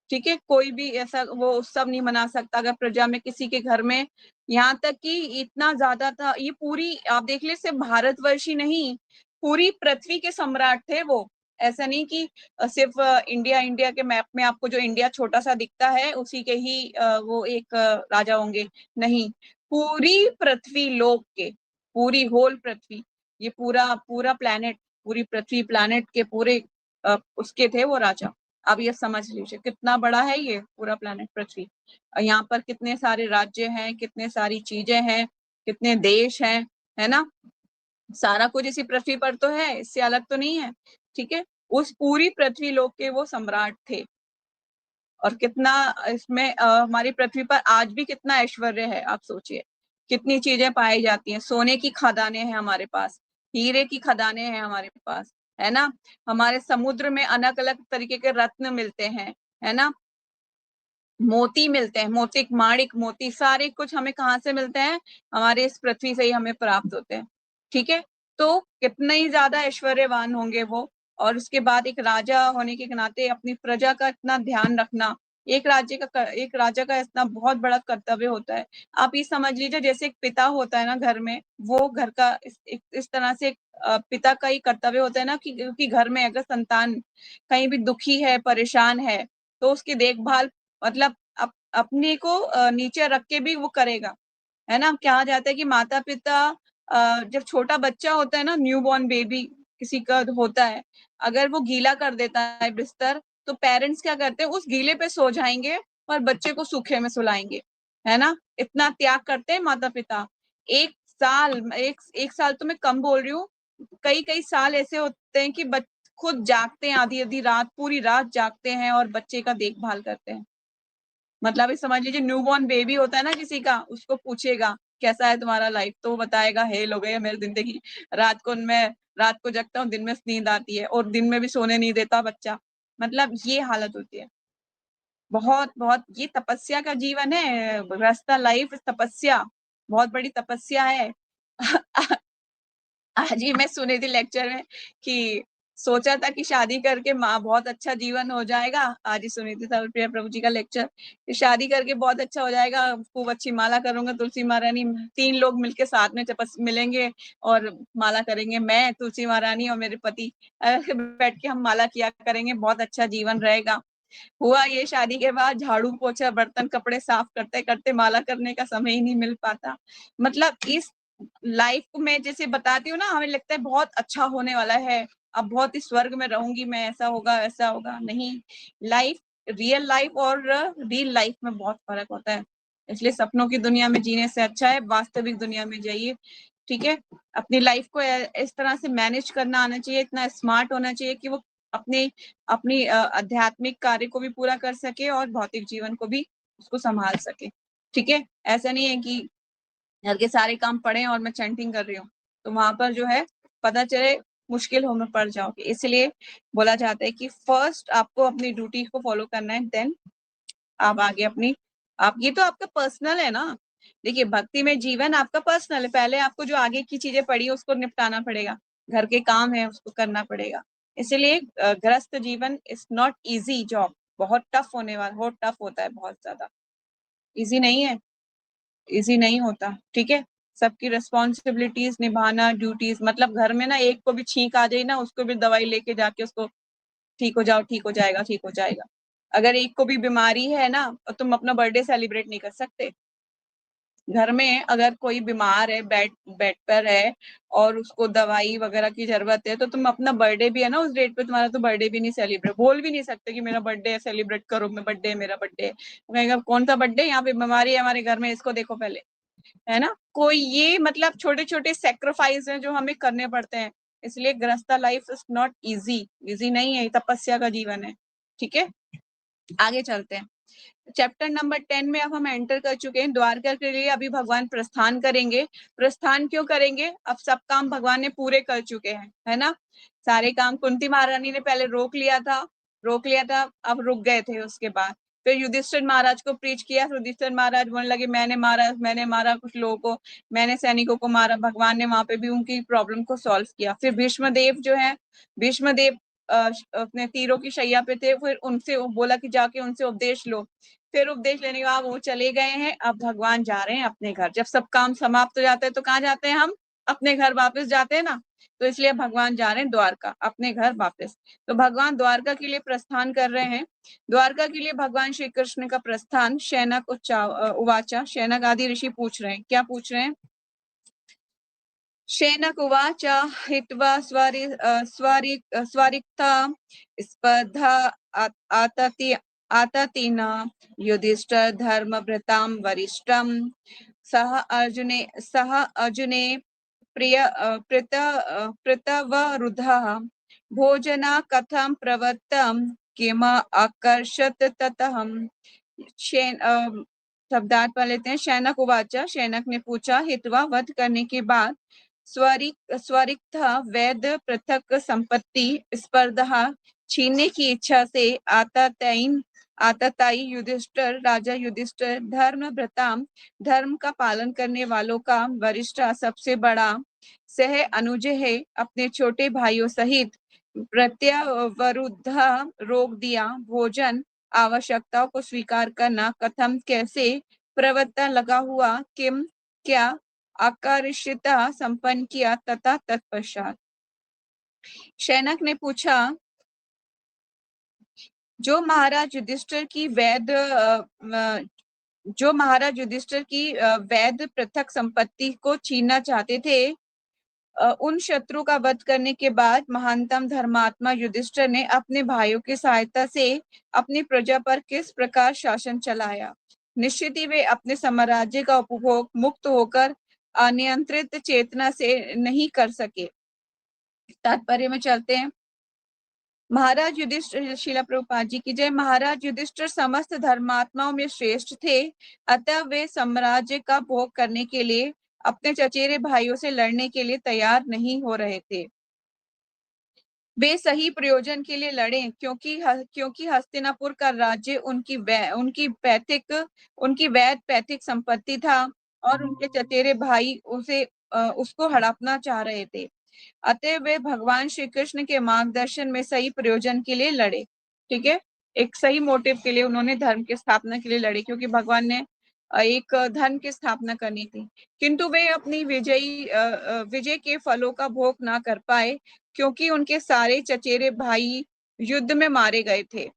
ठीक है, कोई भी ऐसा वो उत्सव नहीं मना सकता अगर प्रजा में किसी के घर में, यहाँ तक कि इतना ज्यादा था, ये पूरी आप देख ले, सिर्फ भारतवर्ष ही नहीं, पूरी पृथ्वी के सम्राट थे वो। ऐसा नहीं कि सिर्फ इंडिया के मैप में आपको जो इंडिया छोटा सा दिखता है उसी के ही वो एक राजा होंगे, नहीं, पूरी पृथ्वी लोक के, पूरी होल पृथ्वी, ये पूरा पूरा प्लैनेट, पूरी पृथ्वी प्लैनेट के पूरे उसके थे वो राजा। अब ये समझ लीजिए कितना बड़ा है ये पूरा प्लैनेट पृथ्वी। यहाँ पर कितने सारे राज्य हैं, कितने सारी चीजें हैं, कितने देश हैं, है ना। सारा कुछ इसी पृथ्वी पर तो है, इससे अलग तो नहीं है। ठीक है, उस पूरी पृथ्वी लोक के वो सम्राट थे। और कितना इसमें हमारी पृथ्वी पर आज भी कितना ऐश्वर्य है, आप सोचिए, कितनी चीजें पाई जाती हैं। सोने की खदानें हैं हमारे पास, हीरे की खदानें हैं हमारे पास, है ना। हमारे समुद्र में अलग अलग तरीके के रत्न मिलते हैं, है ना। मोती मिलते हैं, मोती, माणिक, मोती, सारे कुछ हमें कहाँ से मिलते हैं, हमारे इस पृथ्वी से ही हमें प्राप्त होते हैं। ठीक है, तो कितने ही ज्यादा ऐश्वर्यवान होंगे वो। और उसके बाद एक राजा होने के नाते अपनी प्रजा का इतना ध्यान रखना, एक राजा का इतना बहुत बड़ा कर्तव्य होता है। आप ये समझ लीजिए जैसे एक पिता होता है ना घर में, वो घर का इस तरह से पिता का ही कर्तव्य होता है ना कि घर में अगर संतान कहीं भी दुखी है, परेशान है, तो उसकी देखभाल, मतलब अपने को नीचे रख के भी वो करेगा, है ना। कहा जाता है कि माता पिता जब छोटा बच्चा होता है ना, न्यू बॉर्न बेबी किसी का होता है, अगर वो गीला कर देता है बिस्तर, तो पेरेंट्स क्या करते हैं, उस गीले पे सो जाएंगे और बच्चे को सूखे में सुलाएंगे, है ना। इतना त्याग करते हैं माता पिता। एक साल तो मैं कम बोल रही हूँ, कई कई साल ऐसे होते हैं कि खुद जागते हैं, आधी आधी रात, पूरी रात जागते हैं और बच्चे का देखभाल करते हैं। मतलब ये समझ लीजिए न्यूबॉर्न बेबी होता है ना किसी का, उसको पूछेगा कैसा है तुम्हारा लाइफ, तो वो बताएगा हेल हो गई है मेरी जिंदगी, रात को जगता हूँ, दिन में नींद आती है, और दिन में भी सोने नहीं देता बच्चा। मतलब ये हालत होती है। बहुत बहुत ये तपस्या का जीवन है, रास्ता लाइफ तपस्या, बहुत बड़ी तपस्या है। आज ही मैं सुनी थी लेक्चर में कि सोचा था कि शादी करके माँ बहुत अच्छा जीवन हो जाएगा। आज ही सुनी थी सर्वप्रिय प्रभु जी का लेक्चर कि शादी करके बहुत अच्छा हो जाएगा, खूब अच्छी माला करूंगा, तुलसी महारानी, 3 लोग मिलके साथ में मिलेंगे और माला करेंगे, मैं, तुलसी महारानी और मेरे पति बैठ के हम माला किया करेंगे, बहुत अच्छा जीवन रहेगा। हुआ ये, शादी के बाद झाड़ू पोछा बर्तन कपड़े साफ करते करते माला करने का समय ही नहीं मिल पाता। मतलब इस लाइफ को मैं जैसे बताती हूँ ना, हमें लगता है बहुत अच्छा होने वाला है, अब बहुत ही स्वर्ग में रहूंगी मैं, ऐसा होगा ऐसा होगा, नहीं। लाइफ, रियल लाइफ और रियल लाइफ में बहुत फर्क होता है। इसलिए सपनों की दुनिया में जीने से अच्छा है वास्तविक दुनिया में जाइए। ठीक है, अपनी लाइफ को इस तरह से मैनेज करना आना चाहिए, इतना स्मार्ट होना चाहिए कि वो अपने अपनी आध्यात्मिक कार्य को भी पूरा कर सके और भौतिक जीवन को भी उसको संभाल सके। ठीक है, ऐसा नहीं है कि घर के सारे काम पड़े और मैं चैंटिंग कर रही हूँ, तो वहां पर जो है पता चले मुश्किल हो में पड़ जाओगे। इसलिए बोला जाता है कि फर्स्ट आपको अपनी ड्यूटी को फॉलो करना है, देन आप आगे अपनी, आप, ये तो आपका पर्सनल है ना। देखिए भक्ति में जीवन आपका पर्सनल है, पहले आपको जो आगे की चीजें पड़ी है उसको निपटाना पड़ेगा, घर के काम है उसको करना पड़ेगा। इसलिए गृहस्थ जीवन इज नॉट इजी जॉब, बहुत टफ होने वाला, बहुत टफ होता है, बहुत ज्यादा इजी नहीं है, इजी नहीं होता। ठीक है, सबकी रिस्पॉन्सिबिलिटीज निभाना, ड्यूटीज, मतलब घर में ना एक को भी छींक आ जाए ना, उसको भी दवाई लेके जाके उसको ठीक हो जाओ, ठीक हो जाएगा, ठीक हो जाएगा। अगर एक को भी बीमारी है ना, तो तुम अपना बर्थडे सेलिब्रेट नहीं कर सकते। घर में अगर कोई बीमार है, बेड बेड पर है और उसको दवाई वगैरह की जरूरत है, तो तुम अपना बर्थडे भी है ना उस डेट पे, तुम्हारा तो बर्थडे भी नहीं सेलिब्रेट, बोल भी नहीं सकते कि मेरा बर्थडे है सेलिब्रेट करो, मैं बर्थडे, मेरा बर्थडे। कहेगा कौन सा बर्थडे, यहाँ पे बीमारी है हमारे घर में, इसको देखो पहले। है ना? कोई ये मतलब छोटे-छोटे सैक्रिफाइस हैं जो हमें करने पड़ते हैं। इसलिए गृहस्थ life is not easy, easy नहीं है, ये तपस्या का जीवन है। ठीक है? आगे चलते हैं। चैप्टर नंबर 10 में अब हम एंटर कर चुके हैं। द्वारका के लिए अभी भगवान प्रस्थान करेंगे। प्रस्थान क्यों करेंगे? अब सब काम भगवान ने पूरे कर चुके हैं, है ना? सारे काम कुंती महारानी ने पहले रोक लिया था, अब रुक गए थे उसके बाद। फिर युधिष्ठिर महाराज को प्रीच किया, युधिष्ठिर महाराज बोलने लगे मैंने मारा कुछ लोगों को, मैंने सैनिकों को मारा। भगवान ने वहां पे भी उनकी प्रॉब्लम को सॉल्व किया। फिर भीष्म देव जो है, भीष्म देव अपने तीरों की शैया पे थे, फिर उनसे बोला कि जाके उनसे उपदेश लो। फिर उपदेश लेने के बाद वो चले गए हैं। अब भगवान जा रहे हैं अपने घर। जब सब काम समाप्त हो जाते हैं तो कहाँ जाते हैं हम? अपने घर वापस जाते हैं ना। तो इसलिए भगवान जा रहे हैं द्वारका, अपने घर वापस। तो भगवान द्वारका के लिए प्रस्थान कर रहे हैं। द्वारका के लिए भगवान श्री कृष्ण का प्रस्थान शैनक उवाचा, शैनक आदि ऋषि पूछ रहे हैं। क्या पूछ रहे हैं? शैनक उवाच हित्वा स्वरिक्ता स्पर्धा आतति आततिन युधिष्ठिर धर्मभृतां वरिष्ठं सह अर्जुने पृतवरुधः भोजना कथं प्रवृत्तं किम आकर्षत ततः शब्दार्थ पढ़ लेते हैं। शैनक उवाचा, शैनक ने पूछा, हित्वा वध करने के बाद स्वरिक्त वैद पृथक संपत्ति स्पर्धा छीनने की इच्छा से आतताई युधिष्ठिर, राजा युधिष्ठिर धर्म भृताम, धर्म का पालन करने वालों का वरिष्ठ सबसे बड़ा सह अनुज है, अपने छोटे भाइयों सहित प्रत्यवरुद्ध रोक दिया। भोजन आवश्यकताओं को स्वीकार करना कथम कैसे, प्रवृत्ता लगा हुआ, किम क्या, आकर्षिता संपन्न किया, तथा तत्पश्चात। शैनक ने पूछा, जो महाराज युधिष्ठिर की वैध पृथक संपत्ति को छीनना चाहते थे, उन शत्रु का वध करने के बाद महानतम धर्मात्मा युधिष्ठिर ने अपने भाइयों की सहायता से अपनी प्रजा पर किस प्रकार शासन चलाया। निश्चित ही वे अपने साम्राज्य का उपभोग मुक्त होकर अनियंत्रित चेतना से नहीं कर सके। तात्पर्य में चलते हैं। महाराज युधिष्ठिर, शिला प्रभुपाद जी की जय। महाराज युधिष्ठिर समस्त धर्मात्माओं में श्रेष्ठ थे, अतः वे साम्राज्य का भोग करने के लिए अपने चचेरे भाइयों से लड़ने के लिए तैयार नहीं हो रहे थे। वे सही प्रयोजन के लिए लड़े, क्योंकि हस्तिनापुर का राज्य उनकी वैध पैतृक संपत्ति था और उनके चचेरे भाई उसको हड़पना चाह रहे थे। अतः वे भगवान श्री कृष्ण के मार्गदर्शन में सही प्रयोजन के लिए लड़े। ठीक है, एक सही मोटिव के लिए उन्होंने धर्म की स्थापना के लिए लड़े, क्योंकि भगवान ने एक धर्म की स्थापना करनी थी। किंतु वे अपनी विजय के फलों का भोग ना कर पाए, क्योंकि उनके सारे चचेरे भाई युद्ध में मारे गए थे।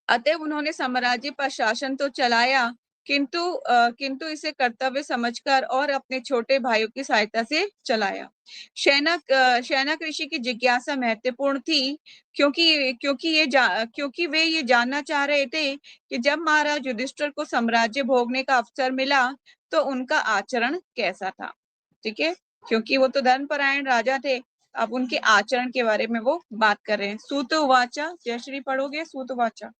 अतः उन्होंने साम्राज्य पर शासन तो चलाया, किंतु इसे कर्तव्य समझकर और अपने छोटे भाइयों की सहायता से चलाया। शैनक ऋषि की जिज्ञासा महत्वपूर्ण थी, क्योंकि वे ये जानना चाह रहे थे कि जब महाराज युधिष्ठिर को साम्राज्य भोगने का अवसर मिला तो उनका आचरण कैसा था। ठीक है, क्योंकि वो तो धर्मपरायण राजा थे, अब उनके आचरण के बारे में वो बात कर रहे हैं। सूत उवाचा, जयश्री पढ़ोगे? सूत उवाचा।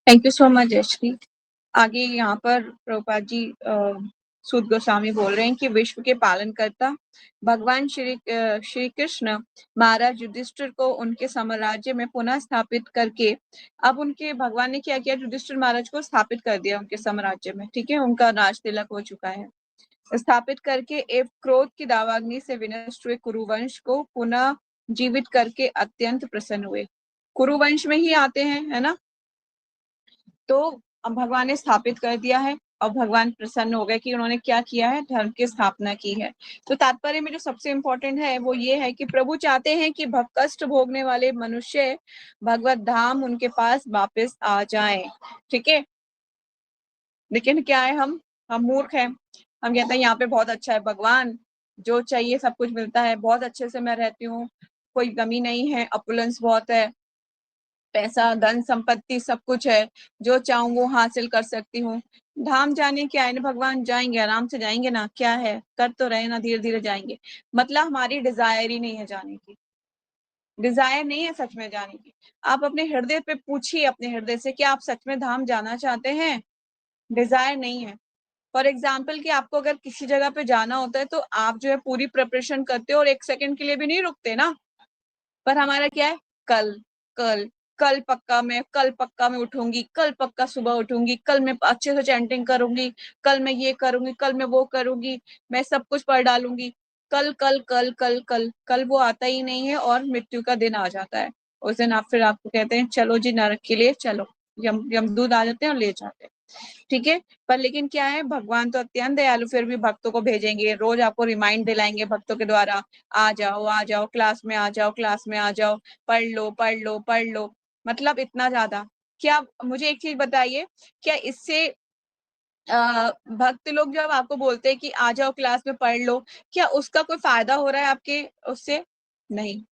Thank you so much Jayashree. आगे यहाँ पर प्रभुपाद जी सूत गोस्वामी बोल रहे हैं कि विश्व के पालनकर्ता भगवान श्री कृष्ण महाराज युधिष्ठिर को उनके साम्राज्य में पुनः स्थापित करके, अब उनके भगवान ने क्या किया, युधिष्ठिर महाराज को स्थापित कर दिया उनके साम्राज्य में, ठीक है, उनका राज तिलक हो चुका है। स्थापित करके एवं क्रोध की दावाग्नि से विनष्ट हुए कुरुवंश को पुनः जीवित करके अत्यंत प्रसन्न हुए। कुरुवंश में ही आते हैं, है ना। तो अब भगवान ने स्थापित कर दिया है और भगवान प्रसन्न हो गए कि उन्होंने क्या किया है, धर्म की स्थापना की है। तो तात्पर्य में जो सबसे इम्पोर्टेंट है वो ये है कि प्रभु चाहते हैं कि कष्ट भोगने वाले मनुष्य भगवत धाम उनके पास वापस आ जाएं, ठीक है। लेकिन क्या है, हम मूर्ख हैं। हम कहते हैं यहाँ पे बहुत अच्छा है, भगवान जो चाहिए सब कुछ मिलता है, बहुत अच्छे से मैं रहती हूँ, कोई कमी नहीं है, अपुलेंस बहुत है, पैसा धन संपत्ति सब कुछ है, जो चाहूँ वो हासिल कर सकती हूँ। धाम जाने क्या है ना भगवान, जाएंगे आराम से जाएंगे ना, क्या है, कर तो रहे ना, धीरे धीरे जाएंगे। मतलब हमारी डिजायर ही नहीं है जाने की, डिजायर नहीं है सच में जाने की। आप अपने हृदय पे पूछिए, अपने हृदय से, क्या आप सच में धाम जाना चाहते हैं? डिजायर नहीं है। फॉर एग्जाम्पल कि आपको अगर किसी जगह पे जाना होता है तो आप जो है पूरी प्रिपरेशन करते हो और एक सेकंड के लिए भी नहीं रुकते ना। पर हमारा क्या है, कल कल कल पक्का मैं उठूंगी, कल पक्का सुबह उठूंगी, कल मैं अच्छे से चैंटिंग करूंगी, कल मैं ये करूंगी, कल मैं वो करूंगी, मैं सब कुछ पढ़ डालूंगी। कल कल कल कल कल कल वो आता ही नहीं है और मृत्यु का दिन आ जाता है। उस दिन आप फिर आपको कहते हैं चलो जी नरक के लिए चलो, यमदूत आ जाते हैं और ले जाते हैं, ठीक है। पर लेकिन क्या है, भगवान तो अत्यंत दयालु, फिर भी भक्तों को भेजेंगे, रोज आपको रिमाइंड दिलाएंगे भक्तों के द्वारा, आ जाओ क्लास में, आ जाओ क्लास में, आ जाओ, पढ़ लो पढ़ लो पढ़ लो। मतलब इतना ज्यादा। क्या मुझे एक चीज बताइए, क्या इससे भक्त लोग जब आपको बोलते हैं कि आ जाओ क्लास में पढ़ लो, क्या उसका कोई फायदा हो रहा है आपके उससे? नहीं।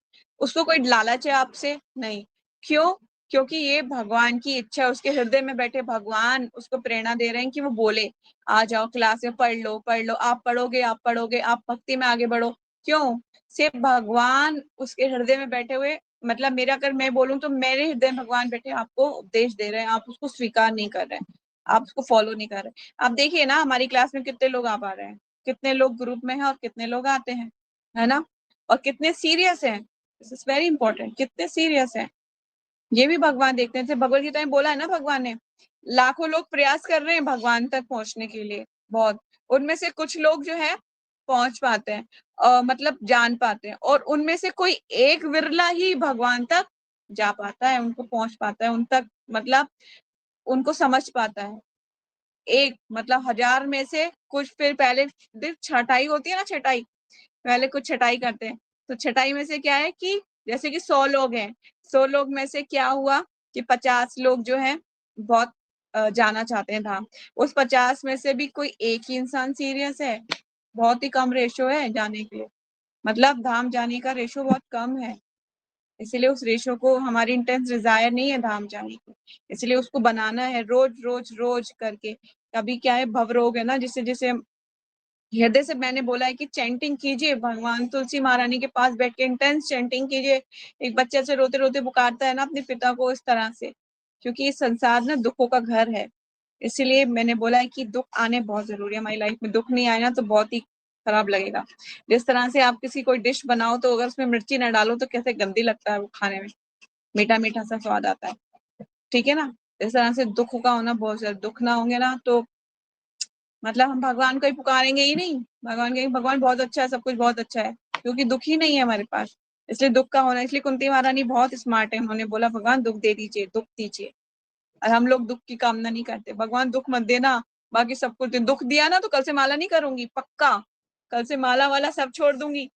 उसको कोई लालच है आपसे? नहीं। क्यों? क्योंकि ये भगवान की इच्छा, उसके हृदय में बैठे भगवान उसको प्रेरणा दे रहे हैं कि वो बोले आ जाओ क्लास में पढ़ लो पढ़ लो, आप पढ़ोगे आप पढ़ोगे, आप भक्ति में आगे बढ़ो। क्यों? सिर्फ भगवान उसके हृदय में बैठे हुए, मतलब मेरा अगर मैं बोलूं तो मेरे हृदय में भगवान बैठे आपको उपदेश दे रहे हैं, आप उसको स्वीकार नहीं कर रहे हैं, आप उसको फॉलो नहीं कर रहे। आप देखिए ना हमारी क्लास में कितने लोग आ पा रहे हैं, कितने लोग ग्रुप में हैं और कितने लोग आते हैं, है ना। और कितने सीरियस हैं, दिस इज वेरी इंपॉर्टेंट, कितने सीरियस हैं ये भी भगवान देखते हैं। भगवत गीता में बोला है ना भगवान ने, लाखों लोग प्रयास कर रहे हैं भगवान तक पहुंचने के लिए, बहुत, उनमें से कुछ लोग जो है पहुंच पाते हैं, मतलब जान पाते हैं, और उनमें से कोई एक विरला ही भगवान तक जा पाता है, उनको पहुंच पाता है उन तक, मतलब उनको समझ पाता है। एक मतलब 1000 में से कुछ, फिर पहले छटाई होती है ना, छटाई, पहले कुछ छटाई करते हैं, तो छटाई में से क्या है कि जैसे कि 100 लोग हैं, 100 लोग में से क्या हुआ कि 50 लोग जो है बहुत जाना चाहते हैं धाम। उस 50 में से भी कोई एक ही इंसान सीरियस है, बहुत ही कम रेशो है जाने के लिए, मतलब धाम जाने का रेशो बहुत कम है। इसलिए उस रेशो को, हमारी इंटेंस डिजायर नहीं है धाम जाने की, इसलिए उसको बनाना है रोज रोज रोज करके। कभी क्या है, भवरोग है ना, जिसे जिसे हृदय से मैंने बोला है कि चैंटिंग कीजिए, भगवान तुलसी महारानी के पास बैठ के इंटेंस चैंटिंग कीजिए। एक बच्चे से रोते रोते पुकारता है ना अपने पिता को, इस तरह से, क्योंकि इस संसार ना दुखों का घर है। इसलिए मैंने बोला है कि दुख आने बहुत जरूरी है हमारी लाइफ में, दुख नहीं आए ना तो बहुत ही खराब लगेगा। जिस तरह से आप किसी कोई डिश बनाओ तो अगर उसमें मिर्ची ना डालो तो कैसे गंदी लगता है वो खाने में, मीठा मीठा सा स्वाद आता है, ठीक है ना। इस तरह से दुख का होना बहुत ज्यादा, दुख ना होंगे ना तो मतलब हम भगवान को ही पुकारेंगे ही नहीं, भगवान के भगवान बहुत अच्छा है, सब कुछ बहुत अच्छा है, क्योंकि दुख ही नहीं है हमारे पास, इसलिए दुख का होना। इसलिए कुंती महारानी बहुत स्मार्ट है, उन्होंने बोला भगवान दुख दे दीजिए, दुख दीजिए। और हम लोग दुख की कामना नहीं करते, भगवान दुख मत देना, बाकी सब कुछ दुख दिया ना तो कल से माला नहीं करूंगी पक्का, कल से माला वाला सब छोड़ दूंगी।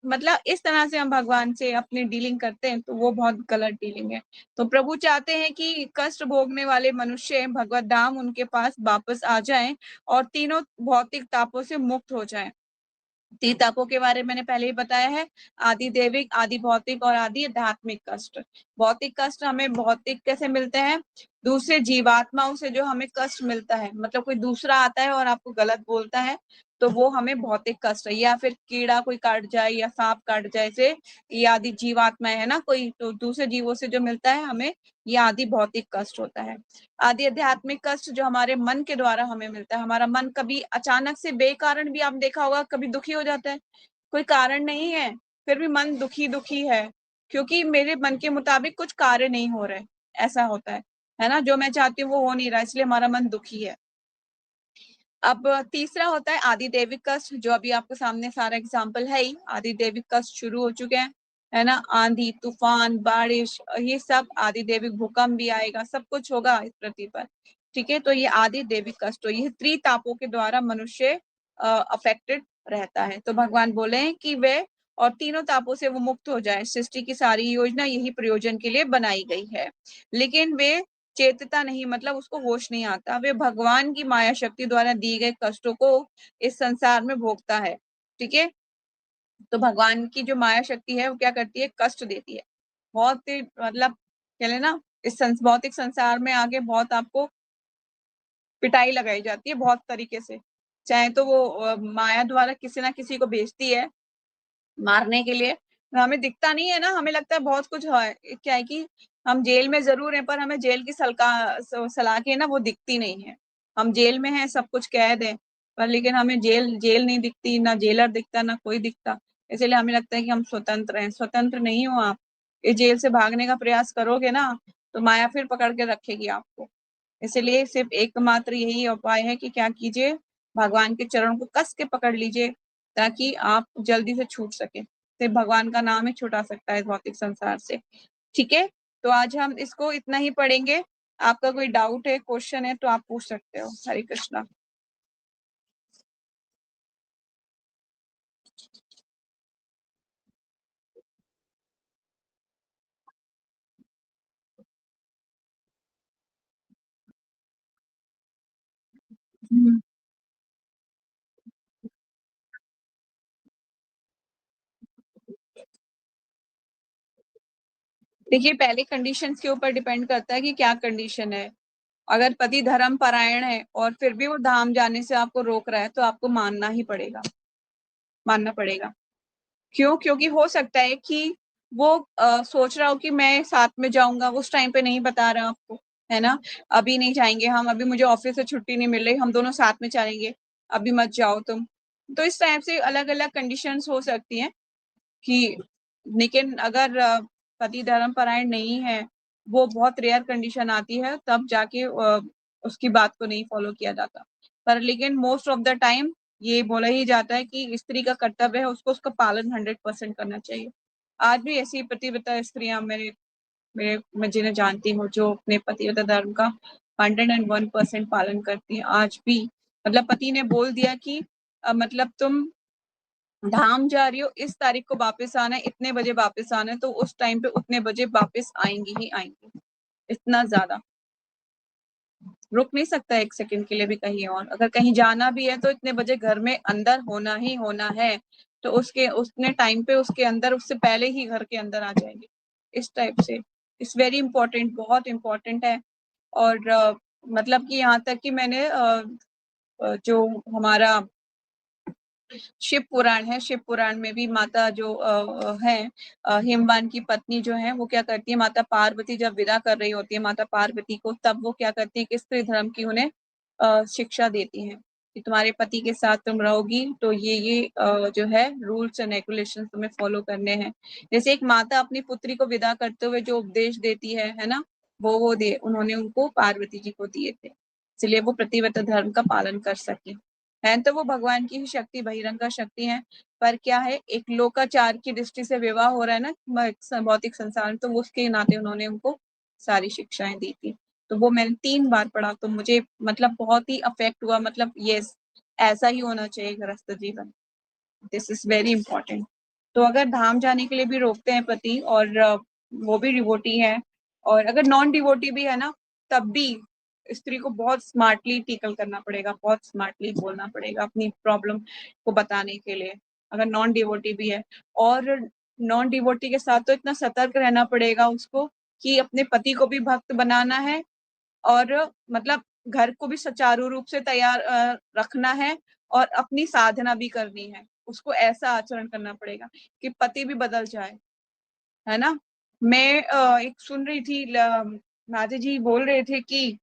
मतलब इस तरह से हम भगवान से अपनी डीलिंग करते हैं तो वो बहुत गलत डीलिंग है। तो प्रभु चाहते हैं कि कष्ट भोगने वाले मनुष्य भगवत धाम उनके पास वापस आ जाएं और तीनों भौतिक तापों से मुक्त हो जाएं। तीन तापों के बारे में मैंने पहले ही बताया है, आदि देविक, आदि भौतिक और आदि आध्यात्मिक कष्ट। भौतिक कष्ट हमें भौतिक कैसे मिलते हैं, दूसरे जीवात्माओं से जो हमें कष्ट मिलता है, मतलब कोई दूसरा आता है और आपको गलत बोलता है तो वो हमें भौतिक कष्ट है, या फिर कीड़ा कोई काट जाए या सांप काट जाए से, ये आदि जीवात्माएं है ना कोई, तो दूसरे जीवों से जो मिलता है हमें, ये आदि भौतिक कष्ट होता है। आदि आध्यात्मिक कष्ट जो हमारे मन के द्वारा हमें मिलता है, हमारा मन कभी अचानक से बेकारण भी, आप देखा होगा, कभी दुखी हो जाता है, कोई कारण नहीं है, फिर भी मन दुखी दुखी है, क्योंकि मेरे मन के मुताबिक कुछ कार्य नहीं हो रहे, ऐसा होता है ना, जो मैं चाहती हूँ वो हो नहीं रहा, इसलिए हमारा मन दुखी है। अब तीसरा होता है आदि दैविक कष्ट, जो अभी आपके सामने सारा एग्जाम्पल है ही, आदि दैविक कष्ट शुरू हो चुके हैं, है ना, आंधी तूफान बारिश, ये सब आदि दैविक, भूकंप भी आएगा, सब कुछ होगा इस पृथ्वी पर, ठीक है। तो ये आदि दैविक कष्ट, तो ये त्रितापों के द्वारा मनुष्य अफेक्टेड रहता है। तो भगवान बोले हैं कि वे और तीनों तापों से वो मुक्त हो जाए, सृष्टि की सारी योजना यही प्रयोजन के लिए बनाई गई है, लेकिन वे चेतता नहीं, मतलब उसको होश नहीं आता, वे भगवान की माया शक्ति द्वारा दिए गए कष्टों को इस संसार में भोगता है, ठीक है। तो भगवान की जो माया शक्ति है वो क्या करती है, कष्ट देती है, बहुत मतलब कह लेना, इस भौतिक संसार में आगे बहुत आपको पिटाई लगाई जाती है बहुत तरीके से, चाहे तो वो माया द्वारा किसी ना किसी को भेजती है मारने के लिए, हमें दिखता नहीं है ना, हमें लगता है बहुत कुछ है, क्या है कि हम जेल में जरूर हैं, पर हमें जेल की सलाखें ना वो दिखती नहीं है, हम जेल में हैं, सब कुछ कैद है, पर लेकिन हमें जेल जेल नहीं दिखती, ना जेलर दिखता, ना कोई दिखता, इसलिए हमें लगता है कि हम स्वतंत्र हैं, स्वतंत्र नहीं हो आप, इस जेल से भागने का प्रयास करोगे ना तो माया फिर पकड़ के रखेगी आपको, इसलिए सिर्फ एकमात्र यही उपाय है कि क्या कीजिए, भगवान के चरण को कस के पकड़ लीजिए, ताकि आप जल्दी से छूट सके, सिर्फ भगवान का नाम ही छुटा सकता है भौतिक संसार से, ठीक है। तो आज हम इसको इतना ही पढ़ेंगे, आपका कोई डाउट है, क्वेश्चन है तो आप पूछ सकते हो। हरे कृष्णा। देखिए, पहले कंडीशंस के ऊपर डिपेंड करता है कि क्या कंडीशन है, अगर पति धर्म परायण है और फिर भी वो धाम जाने से आपको रोक रहा है तो आपको मानना ही पड़ेगा, मानना पड़ेगा। क्यों? क्योंकि हो सकता है कि वो सोच रहा हो कि मैं साथ में जाऊंगा, उस टाइम पे नहीं बता रहा आपको, है ना, अभी नहीं जाएंगे हम, अभी मुझे ऑफिस से छुट्टी नहीं मिल रही, हम दोनों साथ में चलेंगे, अभी मत जाओ तुम। तो इस टाइप से अलग अलग कंडीशंस हो सकती हैं कि, लेकिन अगर पति धर्मपरायण नहीं है, वो बहुत रेयर कंडीशन आती है, तब जाके उसकी बात को नहीं फॉलो किया जाता, पर लेकिन मोस्ट ऑफ द टाइम ये बोला ही जाता है कि स्त्री का कर्तव्य है, उसको उसका पालन 100% करना चाहिए। आज भी ऐसी पतिव्रता स्त्रियां मेरे मेरे मैं जिन्हें जानती हूँ जो अपने पतिव्रता धर्म का 101% पालन करती है आज भी, मतलब पति ने बोल दिया कि मतलब तुम धाम जा रही हो, इस तारीख को वापस आना है, इतने बजे वापस आना है, तो उस टाइम पे उतने बजे वापस आएंगी ही आएंगी, इतना ज्यादा रुक नहीं सकता एक सेकंड के लिए भी कहीं, और अगर कहीं जाना भी है तो इतने बजे घर में अंदर होना ही होना है, तो उसके उतने टाइम पे उसके अंदर, उससे पहले ही घर के अंदर आ जाएंगे, इस टाइप से। इट्स वेरी इंपॉर्टेंट, बहुत इंपॉर्टेंट है। और मतलब कि यहाँ तक कि मैंने जो हमारा शिव पुराण है, शिव पुराण में भी माता जो है, हिमवान की पत्नी जो है, वो क्या करती है, माता पार्वती जब विदा कर रही होती है माता पार्वती को, तब वो क्या करती है कि स्त्री धर्म की उन्हें शिक्षा देती हैं कि तुम्हारे पति के साथ तुम रहोगी तो ये जो है रूल्स एंड रेगुलेशन तुम्हें फॉलो करने हैं। जैसे एक माता अपनी पुत्री को विदा करते हुए जो उपदेश देती है ना, वो दे उन्होंने उनको पार्वती जी को दिए थे, इसलिए वो प्रतिव्रत धर्म का पालन कर सके। है तो वो भगवान की ही शक्ति, बहिरंग का शक्ति है, पर क्या है, एक लोकाचार की दृष्टि से विवाह हो रहा है ना भौतिक संसार में, तो उसके नाते उन्होंने उनको सारी शिक्षाएं दी थी। तो वो मैंने 3 बार पढ़ा, तो मुझे मतलब बहुत ही अफेक्ट हुआ, मतलब ये ऐसा ही होना चाहिए गृहस्थ जीवन, दिस इज वेरी इंपॉर्टेंट। तो अगर धाम जाने के लिए भी रोकते हैं पति, और वो भी डिवोटी है, और अगर नॉन डिवोटी भी है ना, तब भी स्त्री को बहुत स्मार्टली टीकल करना पड़ेगा, बहुत स्मार्टली बोलना पड़ेगा अपनी प्रॉब्लम को बताने के लिए, अगर नॉन डिवोटी भी है। और नॉन डिवोटी के साथ तो इतना सतर्क रहना पड़ेगा उसको कि अपने पति को भी भक्त बनाना है, और मतलब घर को भी सुचारू रूप से तैयार रखना है, और अपनी साधना भी करनी है, उसको ऐसा आचरण करना पड़ेगा कि पति भी बदल जाए, है ना? मैं एक सुन रही थी, माता जी बोल रहे थे कि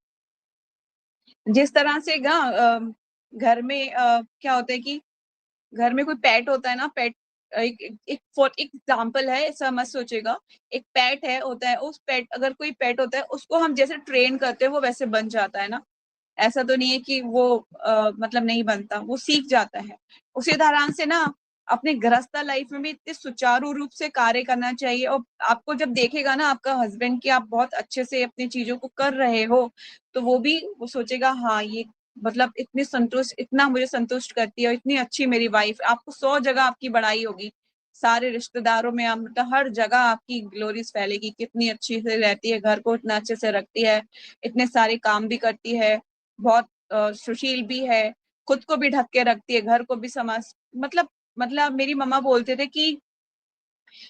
जिस तरह से घर में क्या होता है कि घर में कोई पेट होता है ना, पेट एक एक फॉर एग्जाम्पल है, ऐसा मत सोचेगा। एक पेट है होता है, उस पेट अगर कोई पेट होता है, उसको हम जैसे ट्रेन करते हैं वो वैसे बन जाता है ना। ऐसा तो नहीं है कि वो मतलब नहीं बनता, वो सीख जाता है। उसी तरह से ना अपने गृहस्थ लाइफ में भी इतने सुचारू रूप से कार्य करना चाहिए, और आपको जब देखेगा ना आपका हस्बैंड कि आप बहुत अच्छे से अपनी चीजों को कर रहे हो, तो वो सोचेगा हाँ ये मतलब इतनी संतुष्ट, इतना मुझे संतुष्ट करती है और इतनी अच्छी मेरी वाइफ। आपको 100 जगह आपकी बड़ाई होगी, सारे रिश्तेदारों में, आप मतलब हर जगह आपकी ग्लोरीज फैलेगी, कितनी अच्छी से रहती है, घर को इतना अच्छे से रखती है, इतने सारे काम भी करती है, बहुत सुशील भी है, खुद को भी ढक के रखती है, घर को भी समाज मतलब मेरी मम्मा बोलते थे कि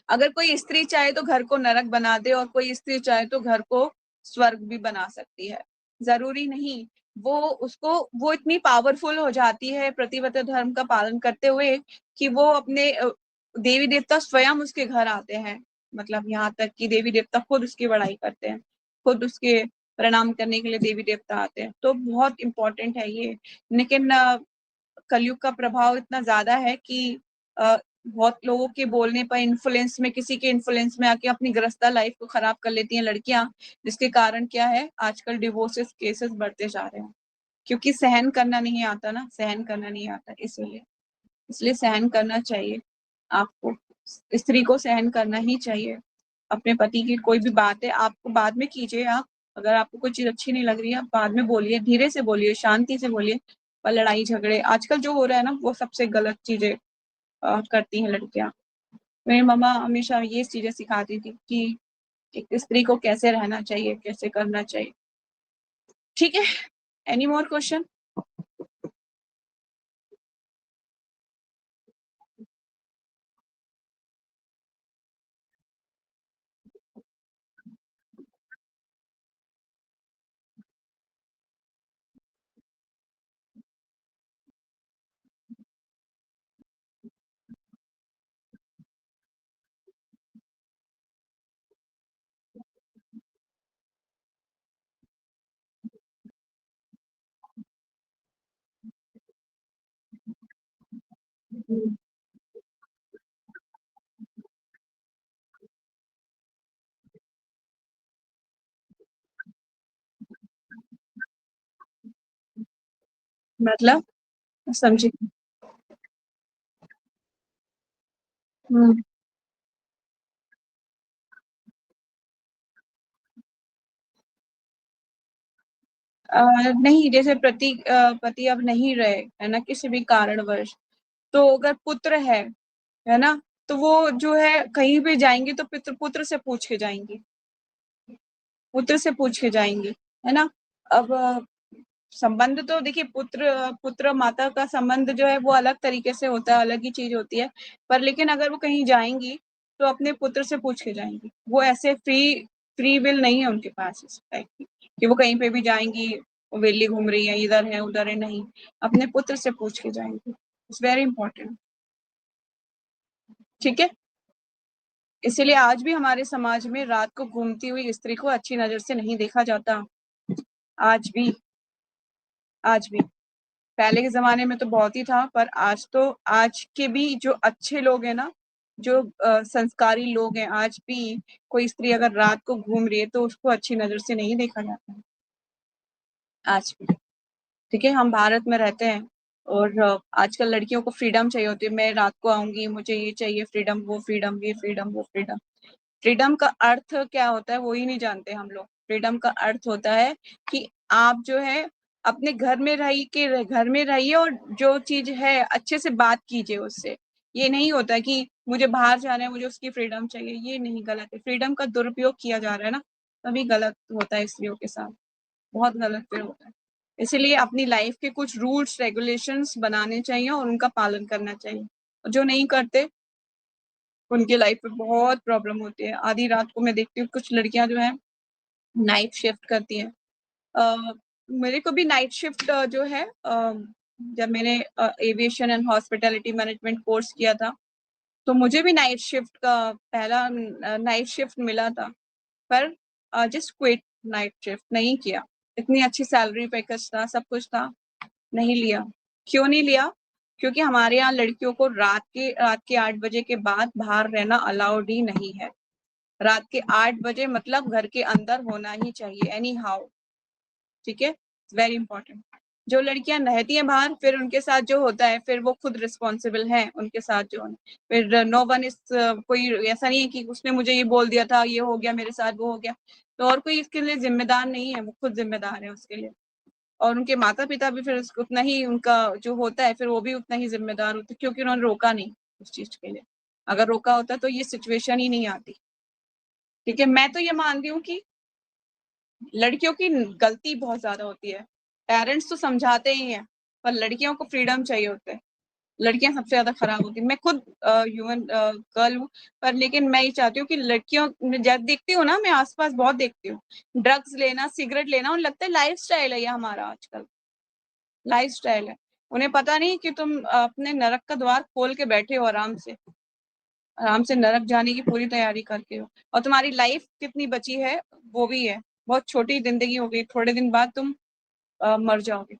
अगर कोई स्त्री चाहे तो घर को नरक बना दे, और कोई स्त्री चाहे तो घर को स्वर्ग भी बना सकती है। जरूरी नहीं, वो उसको वो इतनी पावरफुल हो जाती है प्रतिव्रत धर्म का पालन करते हुए कि वो अपने देवी देवता स्वयं उसके घर आते हैं। मतलब यहाँ तक कि देवी देवता खुद उसकी बड़ाई करते हैं, खुद उसके प्रणाम करने के लिए देवी देवता आते हैं। तो बहुत इंपॉर्टेंट है ये। लेकिन कलयुग का प्रभाव इतना ज्यादा है कि बहुत लोगों के बोलने पर इन्फ्लुएंस में, किसी के इन्फ्लुएंस में आके अपनी गृहस्थ लाइफ को खराब कर लेती हैं लड़कियां, जिसके कारण क्या है, आजकल डिवोर्सेस केसेस बढ़ते जा रहे हैं, क्योंकि सहन करना नहीं आता ना, सहन करना नहीं आता, इसलिए इसलिए सहन करना चाहिए आपको। स्त्री को सहन करना ही चाहिए। अपने पति की कोई भी बात है आपको बाद में कीजिए, आप अगर आपको कोई चीज अच्छी नहीं लग रही है आप बाद में बोलिए, धीरे से बोलिए, शांति से बोलिए। पर लड़ाई झगड़े आजकल जो हो रहा है ना, वो सबसे गलत चीजें करती हैं लड़कियां। मेरी मम्मा हमेशा ये चीजें सिखाती थी कि एक स्त्री को कैसे रहना चाहिए, कैसे करना चाहिए। ठीक है, एनी मोर क्वेश्चन? मतलब समझी। हम्म। नहीं, जैसे पति अब नहीं रहे है ना किसी भी कारणवश, तो अगर पुत्र है ना, तो वो जो है कहीं भी जाएंगे तो पुत्र पुत्र से पूछ के जाएंगी, पुत्र से पूछ के जाएंगी, है ना। अब संबंध तो देखिए, पुत्र पुत्र माता का संबंध जो है वो अलग तरीके से होता है, अलग ही चीज होती है। पर लेकिन अगर वो कहीं जाएंगी तो अपने पुत्र से पूछ के जाएंगी। वो ऐसे फ्री विल नहीं है उनके पास इस टाइप की कि वो कहीं पे भी जाएंगी, वो वेली घूम रही है, इधर है उधर है, नहीं, अपने पुत्र से पूछ के जाएंगी। It's very important. ठीक है। इसीलिए आज भी हमारे समाज में रात को घूमती हुई स्त्री को अच्छी नजर से नहीं देखा जाता। आज भी, आज भी। पहले के जमाने में तो बहुत ही था, पर आज तो, आज के भी जो अच्छे लोग हैं ना, जो संस्कारी लोग हैं, आज भी कोई स्त्री अगर रात को घूम रही है तो उसको अच्छी नजर से नहीं देखा जाता है, आज भी। ठीक है, हम भारत में रहते हैं, और आजकल लड़कियों को फ्रीडम चाहिए होती है। मैं रात को आऊंगी, मुझे ये चाहिए फ्रीडम, वो फ्रीडम, ये फ्रीडम, वो फ्रीडम। फ्रीडम का अर्थ क्या होता है वो ही नहीं जानते हम लोग। फ्रीडम का अर्थ होता है कि आप जो है अपने घर में रहिए, और जो चीज है अच्छे से बात कीजिए उससे। ये नहीं होता कि मुझे बाहर जाना है, मुझे उसकी फ्रीडम चाहिए, ये नहीं, गलत है। फ्रीडम का दुरुपयोग किया जा रहा है ना, तभी गलत होता है स्त्रियों के साथ, बहुत गलत फिर होता है। इसीलिए अपनी लाइफ के कुछ रूल्स रेगुलेशंस बनाने चाहिए और उनका पालन करना चाहिए। और जो नहीं करते उनकी लाइफ में बहुत प्रॉब्लम होती है। आधी रात को मैं देखती हूँ कुछ लड़कियां जो है नाइट शिफ्ट करती हैं। मेरे को भी नाइट शिफ्ट जो है जब मैंने aviation and hospitality management course किया था, तो मुझे भी नाइट शिफ्ट का पहला नाइट शिफ्ट मिला था, पर जस्ट क्विट नाइट शिफ्ट, नहीं किया। इतनी अच्छी सैलरी पैकेज था, सब कुछ था, नहीं लिया। क्यों नहीं लिया? क्योंकि हमारे यहाँ लड़कियों को रात के 8 बजे के बाद बाहर रहना अलाउड ही नहीं है। रात के 8 बजे मतलब घर के अंदर होना ही चाहिए एनी हाउ, ठीक है, वेरी इंपॉर्टेंट। जो लड़कियां रहती हैं बाहर, फिर उनके साथ जो होता है, फिर वो खुद रिस्पॉन्सिबल हैं उनके साथ जो है। फिर नो वन इज, कोई ऐसा नहीं है कि उसने मुझे ये बोल दिया था, ये हो गया मेरे साथ, वो हो गया, तो और कोई इसके लिए जिम्मेदार नहीं है, वो खुद जिम्मेदार है उसके लिए। और उनके माता पिता भी फिर उतना ही, उनका जो होता है फिर वो भी उतना ही जिम्मेदार होता है, क्योंकि उन्होंने रोका नहीं उस चीज के लिए। अगर रोका होता तो ये सिचुएशन ही नहीं आती। ठीक है, मैं तो ये मानती हूँ कि लड़कियों की गलती बहुत ज्यादा होती है। पेरेंट्स तो समझाते ही हैं, पर लड़कियों को फ्रीडम चाहिए होता है। लड़कियां सबसे ज्यादा खराब होती है। मैं खुद ह्यूमन गर्ल हूँ, पर लेकिन मैं ये चाहती हूँ कि लड़कियों, जब देखती हूँ ना, मैं आसपास बहुत देखती हूँ, ड्रग्स लेना, सिगरेट लेना, उन्हें लगता है लाइफ स्टाइल है ये हमारा आजकल, लाइफ स्टाइल है। उन्हें पता नहीं कि तुम अपने नरक का द्वार खोल के बैठे हो, आराम से नरक जाने की पूरी तैयारी करके हो, और तुम्हारी लाइफ कितनी बची है वो भी है, बहुत छोटी जिंदगी हो गई, थोड़े दिन बाद तुम मर जाओगे,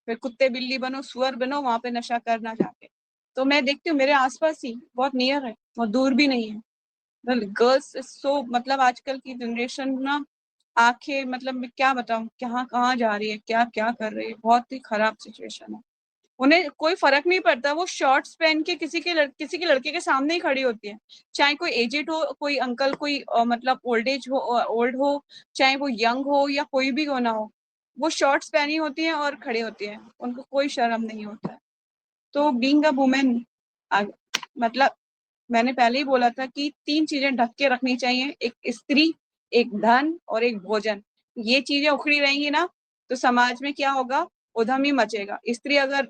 फिर कुत्ते बिल्ली बनो, सुअर बनो, वहां पे नशा करना जाके। तो मैं देखती हूँ मेरे आसपास ही, बहुत नियर है, बहुत दूर भी नहीं है। गर्ल्स सो, मतलब आजकल की जनरेशन ना, आंखें, मतलब मैं क्या बताऊं कहाँ कहाँ जा रही है, क्या क्या कर रही है, बहुत ही खराब सिचुएशन है। उन्हें कोई फर्क नहीं पड़ता, वो शॉर्ट्स पहन के किसी के लड़के के सामने ही खड़ी होती है, चाहे कोई एजेड हो, कोई अंकल, कोई मतलब ओल्ड एज हो, ओल्ड हो, चाहे वो यंग हो या कोई भी हो ना हो, वो शॉर्ट्स पहनी होती हैं और खड़ी होती हैं, उनको कोई शर्म नहीं होता है। तो बीइंग अ वुमेन, मतलब मैंने पहले ही बोला था कि 3 चीजें ढक के रखनी चाहिए, एक स्त्री, एक धन और एक भोजन। ये चीजें उखड़ी रहेंगी ना, तो समाज में क्या होगा, उधम ही मचेगा। स्त्री अगर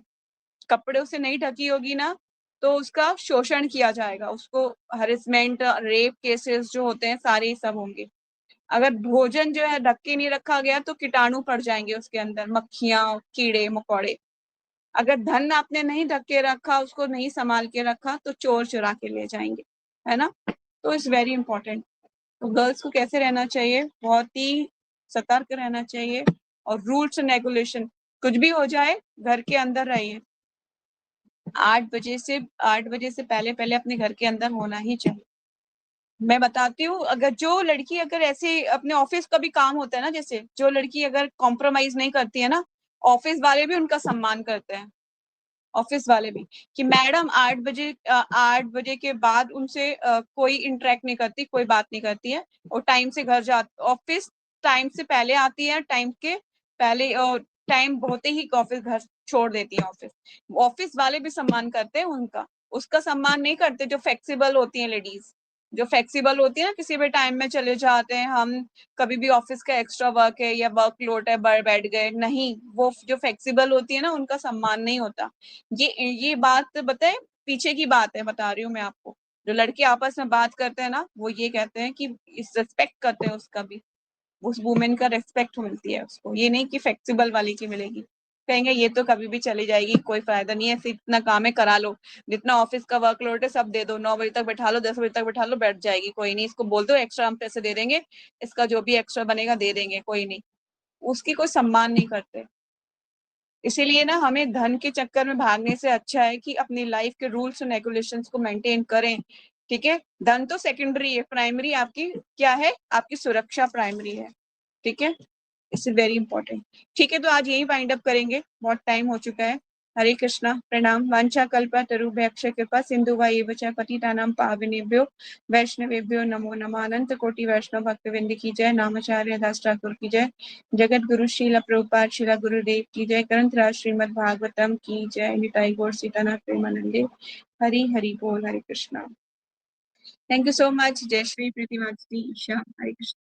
कपड़े से नहीं ढकी होगी ना, तो उसका शोषण किया जाएगा, उसको हरेसमेंट, रेप केसेस जो होते हैं सारे ही सब होंगे। अगर भोजन जो है ढक के नहीं रखा गया, तो कीटाणु पड़ जाएंगे उसके अंदर, मक्खियां, कीड़े मकोड़े। अगर धन आपने नहीं ढक के रखा, उसको नहीं संभाल के रखा, तो चोर चुरा के ले जाएंगे, है ना। तो इट्स वेरी इंपॉर्टेंट। तो गर्ल्स को कैसे रहना चाहिए, बहुत ही सतर्क रहना चाहिए, और रूल्स एंड रेगुलेशन, कुछ भी हो जाए घर के अंदर रहिए। 8 बजे से पहले पहले अपने घर के अंदर होना ही चाहिए। मैं बताती हूँ, अगर जो लड़की अगर ऐसे अपने ऑफिस का भी काम होता है ना, जैसे जो लड़की अगर कॉम्प्रोमाइज नहीं करती है ना, ऑफिस वाले भी उनका सम्मान करते हैं, ऑफिस वाले भी, कि मैडम 8 बजे के बाद उनसे कोई इंटरेक्ट नहीं करती, कोई बात नहीं करती है, और टाइम से घर जा, ऑफिस टाइम से पहले आती है, टाइम के पहले, और टाइम होते ही ऑफिस घर छोड़ देती है। ऑफिस ऑफिस वाले भी सम्मान करते हैं उनका, उसका सम्मान नहीं करते जो फ्लेक्सिबल होती हैं लेडीज, जो फ्लेक्सिबल होती है ना, किसी भी टाइम में चले जाते हैं हम, कभी भी ऑफिस का एक्स्ट्रा वर्क है या वर्कलोड है, बैठ गए, नहीं, वो जो फ्लेक्सिबल होती है ना, उनका सम्मान नहीं होता। ये बात बताए, पीछे की बात है, बता रही हूँ मैं आपको। जो लड़के आपस में बात करते हैं ना, वो ये कहते हैं कि इस रिस्पेक्ट करते हैं उसका भी, उस वुमेन का रेस्पेक्ट मिलती है उसको, ये नहीं कि फ्लेक्सिबल वाली की मिलेगी। कहेंगे ये तो कभी भी चली जाएगी, कोई फायदा नहीं है, सिर्फ इतना काम है करा लो, जितना ऑफिस का वर्कलोड है सब दे दो, 9 बजे तक बैठा लो, 10 बजे तक बैठा लो, बैठ जाएगी, कोई नहीं, इसको बोल दो एक्स्ट्रा हम पैसे दे देंगे, इसका जो भी एक्स्ट्रा बनेगा दे देंगे, कोई नहीं। उसकी कोई सम्मान नहीं करते। इसीलिए ना, हमें धन के चक्कर में भागने से अच्छा है कि अपनी लाइफ के रूल्स एंड रेगुलेशंस को मेंटेन करें। ठीक है, धन तो सेकेंडरी है, प्राइमरी आपकी क्या है, आपकी सुरक्षा प्राइमरी है। ठीक है, इट्स वेरी इंपॉर्टेंट। ठीक है, तो आज यही वाइंड अप करेंगे, बहुत टाइम हो चुका है। हरे कृष्णा, प्रणाम, वांछा कल्पा तरुभ्यक्ष कृपा सिंधु एव च पतितानां पावनेभ्यो वैष्णवेभ्यो नमो नमः। अनंत कोटि वैष्णव भक्तवृंद की जय, नामाचार्य दास ठाकुर की जय, जगत गुरु श्रील प्रभुपाद श्रीला गुरुदेव की जय, ग्रंथराज श्रीमद् भागवतम की जय, निताई गौर सीतानाथ प्रेमानंदे। हरि हरि बोल, Hare Krishna. Thank you so much. जय श्री प्रीति, ईशा, हरे कृष्ण।